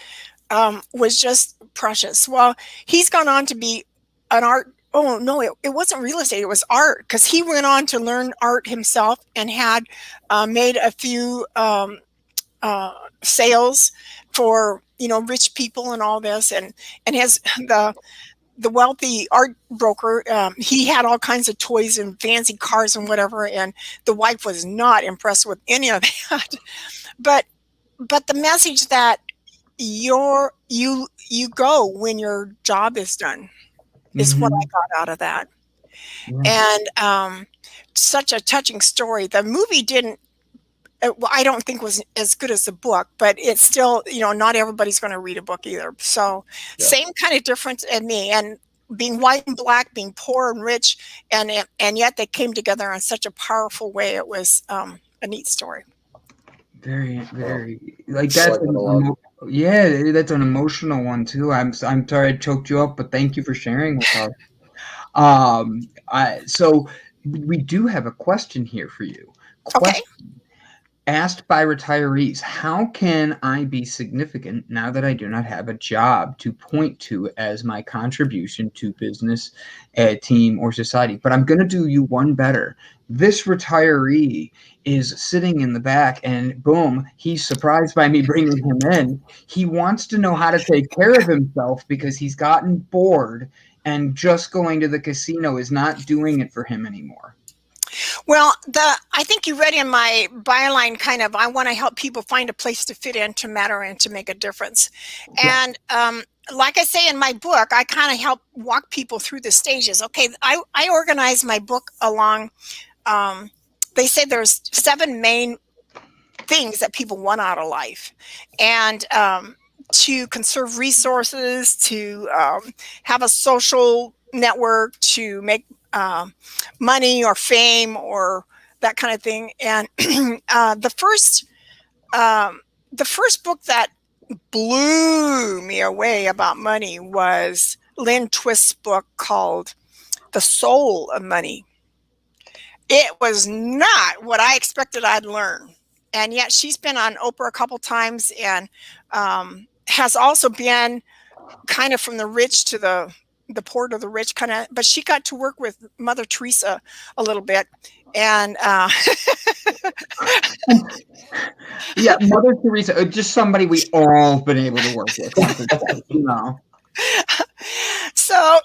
was just precious. Well, he's gone on to be an art. Oh, no, it wasn't real estate. It was art, because he went on to learn art himself and had made a few sales for, rich people and all this. And the wealthy art broker, he had all kinds of toys and fancy cars and whatever, and the wife was not impressed with any of that. But the message that you go when your job is done is what I got out of that. Yeah. And such a touching story. The movie didn't, I don't think was as good as the book, but it's still, not everybody's going to read a book either. So same kind of difference in me, and being white and black, being poor and rich, and yet they came together in such a powerful way. It was a neat story. Very, very like that's that's an emotional one too. I'm sorry I choked you up, but thank you for sharing with us. So we do have a question here for you. Okay. Asked by retirees, how can I be significant now that I do not have a job to point to as my contribution to business, team, or society? But I'm going to do you one better. This retiree is sitting in the back, and boom, he's surprised by me bringing him in. He wants to know how to take care of himself because he's gotten bored, and just going to the casino is not doing it for him anymore. Well, I think you read in my byline kind of, I want to help people find a place to fit in, to matter, and to make a difference. Yeah. And like I say in my book, I kind of help walk people through the stages. Okay, I organize my book along, they say there's 7 main things that people want out of life. And to conserve resources, to have a social network, to make money or fame or that kind of thing. And the first the first book that blew me away about money was Lynn Twist's book called The Soul of Money. It was not what I expected I'd learn. And yet she's been on Oprah a couple times and has also been kind of from the rich to the poor to the rich kind of, but she got to work with Mother Teresa a little bit. And yeah, Mother Teresa, just somebody we all been able to work with. You know. So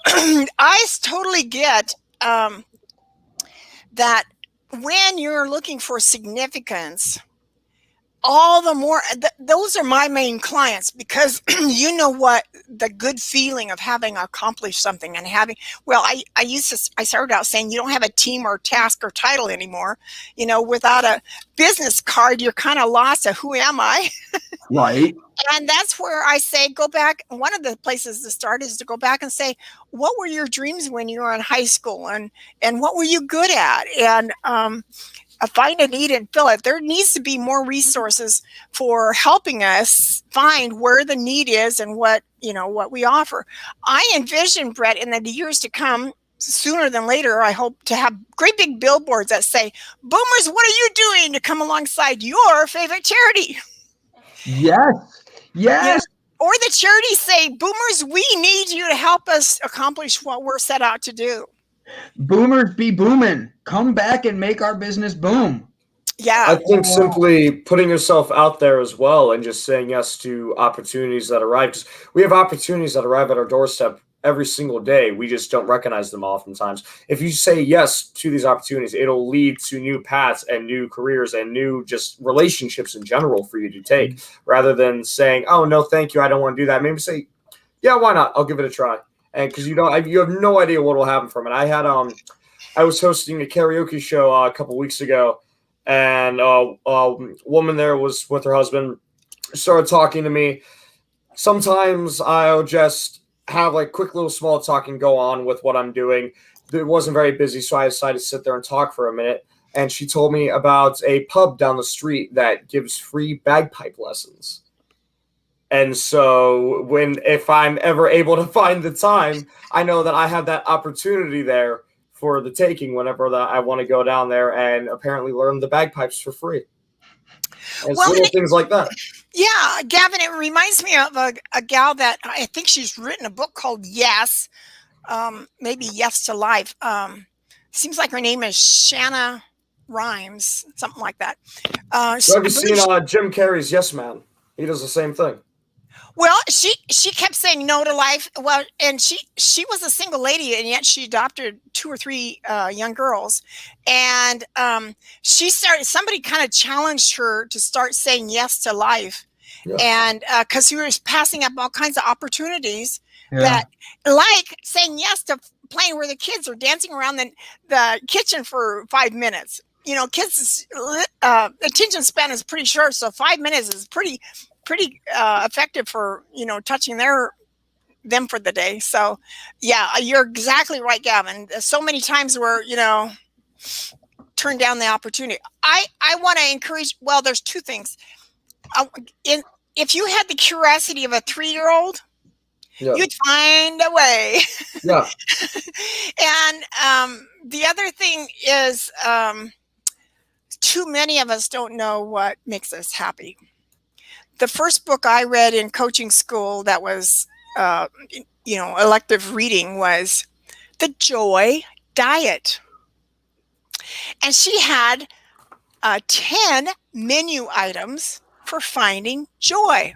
I totally get that when you're looking for significance, all the more those are my main clients, because you know what, the good feeling of having accomplished something and having, well, I started out saying you don't have a team or task or title anymore. You know, without a business card, you're kind of lost at who am I? Right. And that's where I say, go back. One of the places to start is to go back and say, what were your dreams when you were in high school, and what were you good at? And find a need and fill it. There needs to be more resources for helping us find where the need is and what we offer. I envision, Brett, in the years to come, sooner than later, I hope to have great big billboards that say, Boomers, what are you doing to come alongside your favorite charity? Yes. Yes. Or the charity say, Boomers, we need you to help us accomplish what we're set out to do. Boomers be booming. Come back and make our business boom. Yeah. I think simply putting yourself out there as well and just saying yes to opportunities that arrive. Because we have opportunities that arrive at our doorstep every single day. We just don't recognize them oftentimes. If you say yes to these opportunities, it'll lead to new paths and new careers and new just relationships in general for you to take, rather than saying, oh, no, thank you, I don't want to do that. Maybe say, yeah, why not? I'll give it a try. And because you have no idea what will happen from it. I was hosting a karaoke show a couple weeks ago, and a woman there was with her husband, started talking to me. Sometimes I'll just have like quick little small talk and go on with what I'm doing. It wasn't very busy, so I decided to sit there and talk for a minute. And she told me about a pub down the street that gives free bagpipe lessons. And so if I'm ever able to find the time, I know that I have that opportunity there for the taking whenever I want to go down there and apparently learn the bagpipes for free. And little things like that. Yeah, Gavin, it reminds me of a gal that I think she's written a book called Yes, maybe Yes to Life. Seems like her name is Shanna Rhimes, something like that. So have you seen Jim Carrey's Yes Man? He does the same thing. Well, she kept saying no to life. Well, and she was a single lady, and yet she adopted 2 or 3 young girls. And somebody kind of challenged her to start saying yes to life. Yeah. And because he was passing up all kinds of opportunities that, like saying yes to playing where the kids are dancing around the kitchen for 5 minutes. You know, kids' attention span is pretty short, so 5 minutes is pretty effective for touching them for the day. So yeah, you're exactly right, Gavin. So many times we're turn down the opportunity. I want to encourage, well, there's 2 things. If you had the curiosity of a 3-year-old, you'd find a way. Yeah. And the other thing is too many of us don't know what makes us happy. The first book I read in coaching school that was, elective reading was The Joy Diet. And she had 10 menu items for finding joy.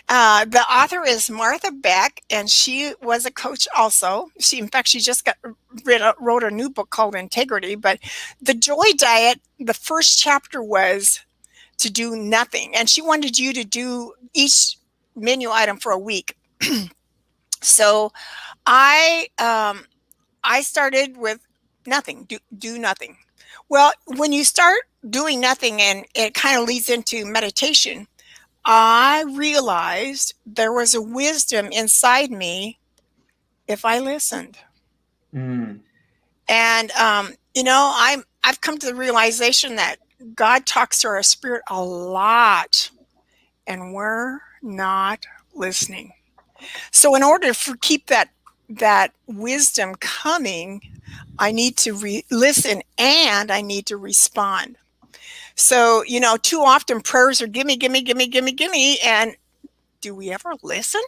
The author is Martha Beck, and she was a coach also. She just wrote a new book called Integrity. But The Joy Diet, the first chapter was to do nothing, and she wanted you to do each menu item for a week. So I started with nothing. Do nothing. Well, when you start doing nothing, and it kind of leads into meditation, I realized there was a wisdom inside me if I listened. And I've come to the realization that God talks to our spirit a lot, and we're not listening. So in order to keep that wisdom coming, I need to listen, and I need to respond. So, too often prayers are gimme, gimme, gimme, gimme, gimme. And do we ever listen?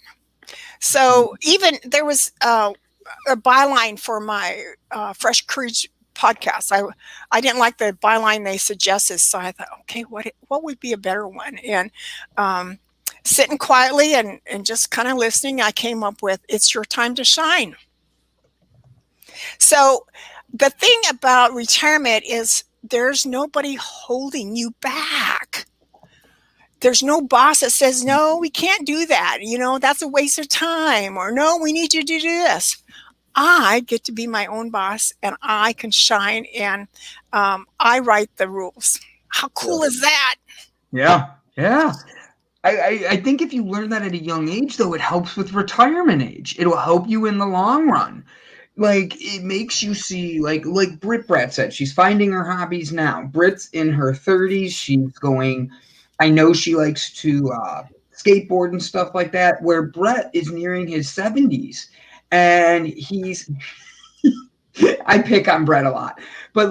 So even there was a byline for my Fresh Courage podcast. I didn't like the byline they suggested, so I thought, okay, what would be a better one? And sitting quietly and just kind of listening, I came up with, it's your time to shine. So the thing about retirement is there's nobody holding you back. There's no boss that says, no, we can't do that. That's a waste of time. Or no, we need you to do this. I get to be my own boss, and I can shine, and I write the rules. How cool is that? Yeah. I think if you learn that at a young age, though, it helps with retirement age. It'll help you in the long run. Like, it makes you see, like Britt Bratt said, she's finding her hobbies now. Britt's in her 30s. She's going, I know she likes to skateboard and stuff like that, where Brett is nearing his 70s. And he's, I pick on Brett a lot, but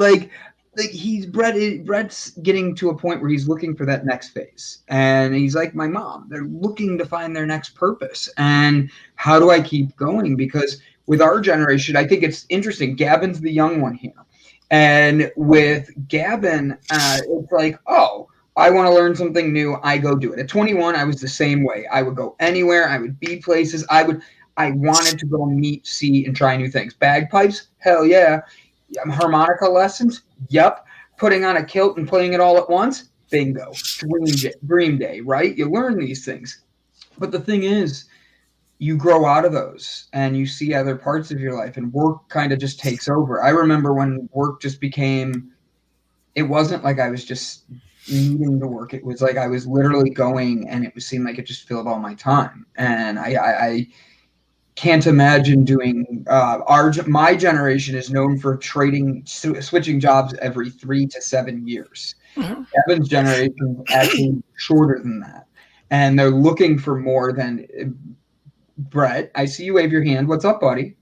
Brett's getting to a point where he's looking for that next phase. And he's like my mom. They're looking to find their next purpose. And how do I keep going? Because with our generation, I think it's interesting. Gavin's the young one here. And with Gavin, it's like, oh, I want to learn something new. I go do it. At 21, I was the same way. I would go anywhere. I would be places. I wanted to go meet, see, and try new things. Bagpipes? Hell yeah. Harmonica lessons? Yep. Putting on a kilt and playing it all at once? Bingo. Dream day, right? You learn these things. But the thing is, you grow out of those and you see other parts of your life, and work kind of just takes over. I remember when work just became, it wasn't like I was just needing to work. It was like I was literally going, and it seemed like it just filled all my time. And I can't imagine doing my generation is known for switching jobs every 3 to 7 years. Mm-hmm. Kevin's generation is actually shorter than that, and they're looking for more than Brett. I see you wave your hand. What's up, buddy?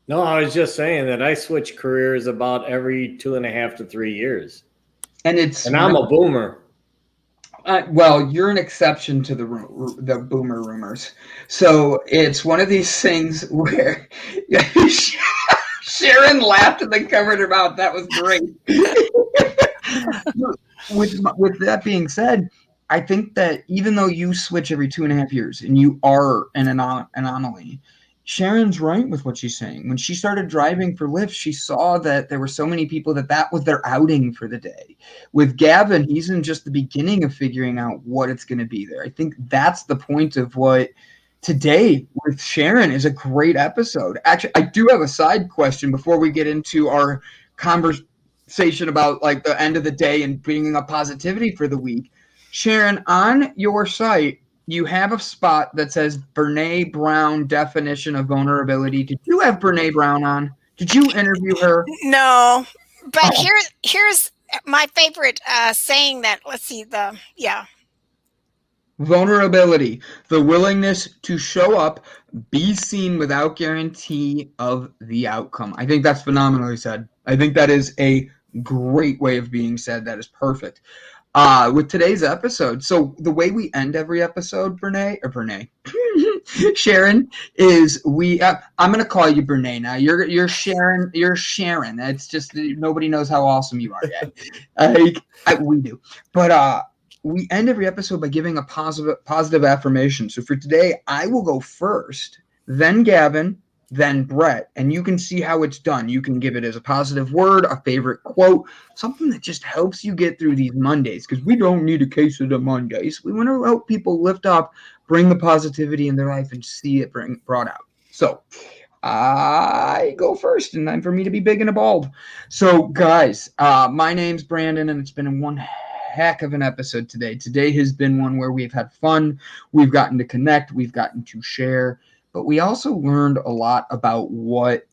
No, I was just saying that I switch careers about every 2.5 to 3 years, and I'm a boomer. Well, you're an exception to the boomer rumors. So it's one of these things where Sharon laughed and then covered her mouth. That was great. With that being said, I think that even though you switch every 2.5 years and you are an anomaly, Sharon's right with what she's saying. When she started driving for Lyft, she saw that there were so many people that was their outing for the day. With Gavin, he's in just the beginning of figuring out what it's going to be there. I think that's the point of what today with Sharon is a great episode. Actually, I do have a side question before we get into our conversation about like the end of the day and bringing up positivity for the week. Sharon, on your site, you have a spot that says Brene Brown definition of vulnerability. Did you have Brene Brown on? Did you interview her? No, but here's my favorite saying that, let's see, Vulnerability, the willingness to show up, be seen without guarantee of the outcome. I think that's phenomenally said. I think that is a great way of being said. That is perfect. With today's episode, so the way we end every episode, Sharon, is I'm going to call you Brene now. You're Sharon. You're Sharon. That's just, nobody knows how awesome you are yet. We do. But we end every episode by giving a positive affirmation. So for today, I will go first, then Gavin, then Brett, and you can see how it's done. You can give it as a positive word, a favorite quote, something that just helps you get through these Mondays, because we don't need a case of the Mondays. We want to help people lift up, bring the positivity in their life, and see it brought out. So I go first, and time for me to be big and bald. So guys, my name's Brandon, and it's been one heck of an episode today. Today has been one where we've had fun. We've gotten to connect. We've gotten to share. But we also learned a lot about what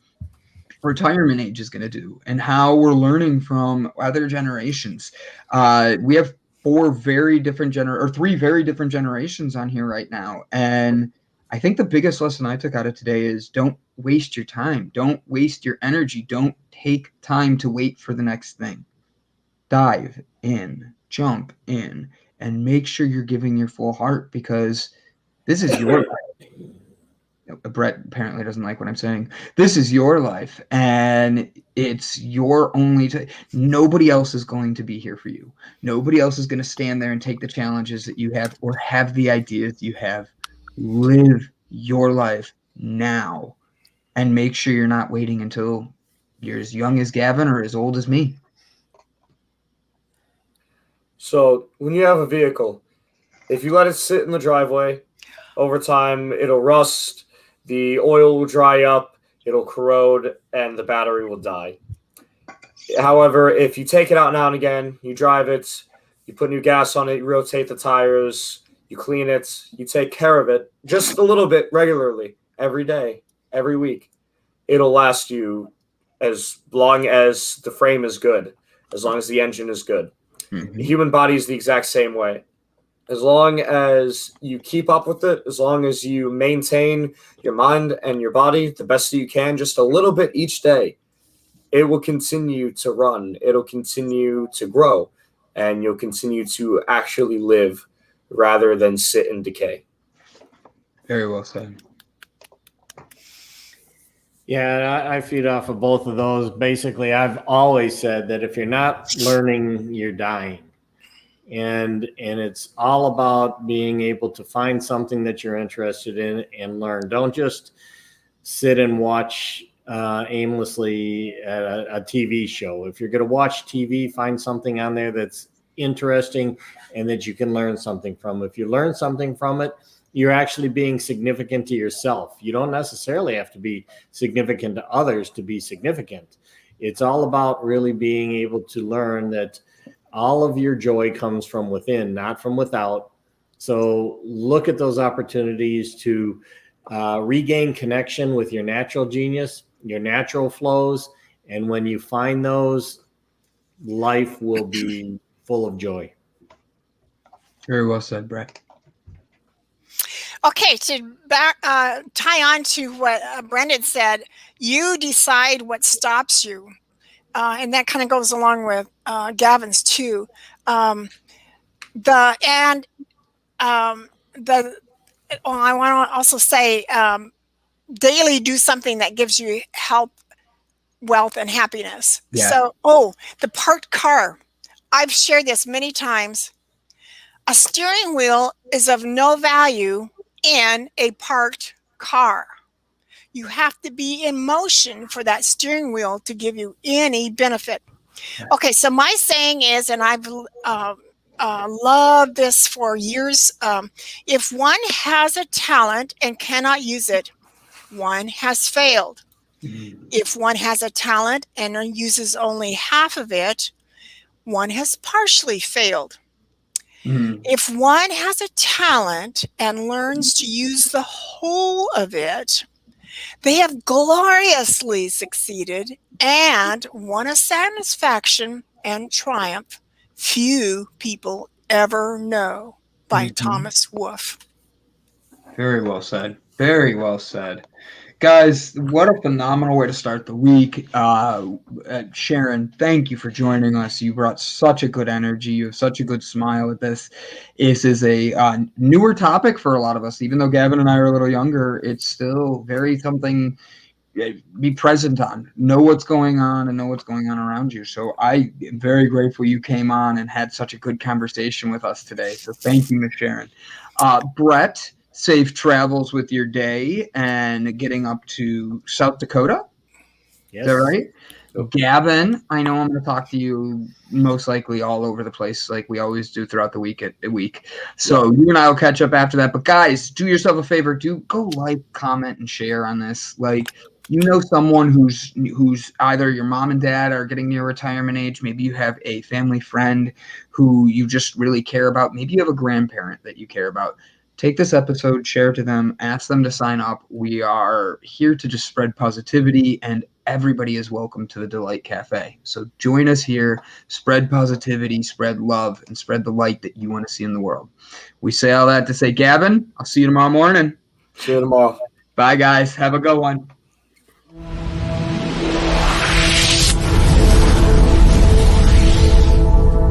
retirement age is going to do and how we're learning from other generations. We have three very different generations on here right now. And I think the biggest lesson I took out of today is don't waste your time. Don't waste your energy. Don't take time to wait for the next thing. Dive in, jump in, and make sure you're giving your full heart, because this is your life. Brett apparently doesn't like what I'm saying. This is your life, and it's your only nobody else is going to be here for you. Nobody else is going to stand there and take the challenges that you have or have the ideas you have. Live your life now and make sure you're not waiting until you're as young as Gavin or as old as me. So when you have a vehicle, if you let it sit in the driveway, over time it'll rust, the oil will dry up, it'll corrode, and the battery will die. However, if you take it out now and again, you drive it, you put new gas on it, you rotate the tires, you clean it, you take care of it just a little bit regularly, every day, every week, it'll last you as long as the frame is good, as long as the engine is good. Mm-hmm. The human body is the exact same way. As long as you keep up with it, as long as you maintain your mind and your body the best that you can, just a little bit each day, it will continue to run. It'll continue to grow, and you'll continue to actually live rather than sit and decay. Very well said. Yeah, I feed off of both of those. Basically, I've always said that if you're not learning, you're dying. And it's all about being able to find something that you're interested in and learn. Don't just sit and watch aimlessly a TV show. If you're going to watch TV, find something on there that's interesting and that you can learn something from. If you learn something from it, you're actually being significant to yourself. You don't necessarily have to be significant to others to be significant. It's all about really being able to learn that all of your joy comes from within, not from without. So look at those opportunities to regain connection with your natural genius, your natural flows. And when you find those, life will be full of joy. Very well said, Brett. Okay, to tie on to what Brendan said, you decide what stops you. And that kind of goes along with Gavin's too. I want to also say daily do something that gives you health, wealth, and happiness. Yeah. So, the parked car. I've shared this many times. A steering wheel is of no value in a parked car. You have to be in motion for that steering wheel to give you any benefit. Okay, so my saying is, and I've loved this for years, if one has a talent and cannot use it, one has failed. Mm-hmm. If one has a talent and uses only half of it, one has partially failed. Mm-hmm. If one has a talent and learns to use the whole of it, they have gloriously succeeded and won a satisfaction and triumph few people ever know, by Thomas Wolfe. Very well said. Very well said. Guys, what a phenomenal way to start the week. Sharon, thank you for joining us. You brought such a good energy. You have such a good smile with this. This is a newer topic for a lot of us. Even though Gavin and I are a little younger, it's still very something be present on. Know what's going on and know what's going on around you. So I am very grateful you came on and had such a good conversation with us today. So thank you, Ms. Sharon. Brett, safe travels with your day and getting up to South Dakota. Yes. Is that right? Okay. Gavin, I know I'm going to talk to you most likely all over the place like we always do throughout the week. So you and I will catch up after that. But guys, do yourself a favor. Do go like, comment, and share on this. Like, you know, someone who's either your mom and dad are getting near retirement age. Maybe you have a family friend who you just really care about. Maybe you have a grandparent that you care about. Take this episode, share it to them, ask them to sign up. We are here to just spread positivity and everybody is welcome to the Delight Cafe. So join us here, spread positivity, spread love, and spread the light that you want to see in the world. We say all that to say, Gavin, I'll see you tomorrow morning. See you tomorrow. Bye, guys. Have a good one.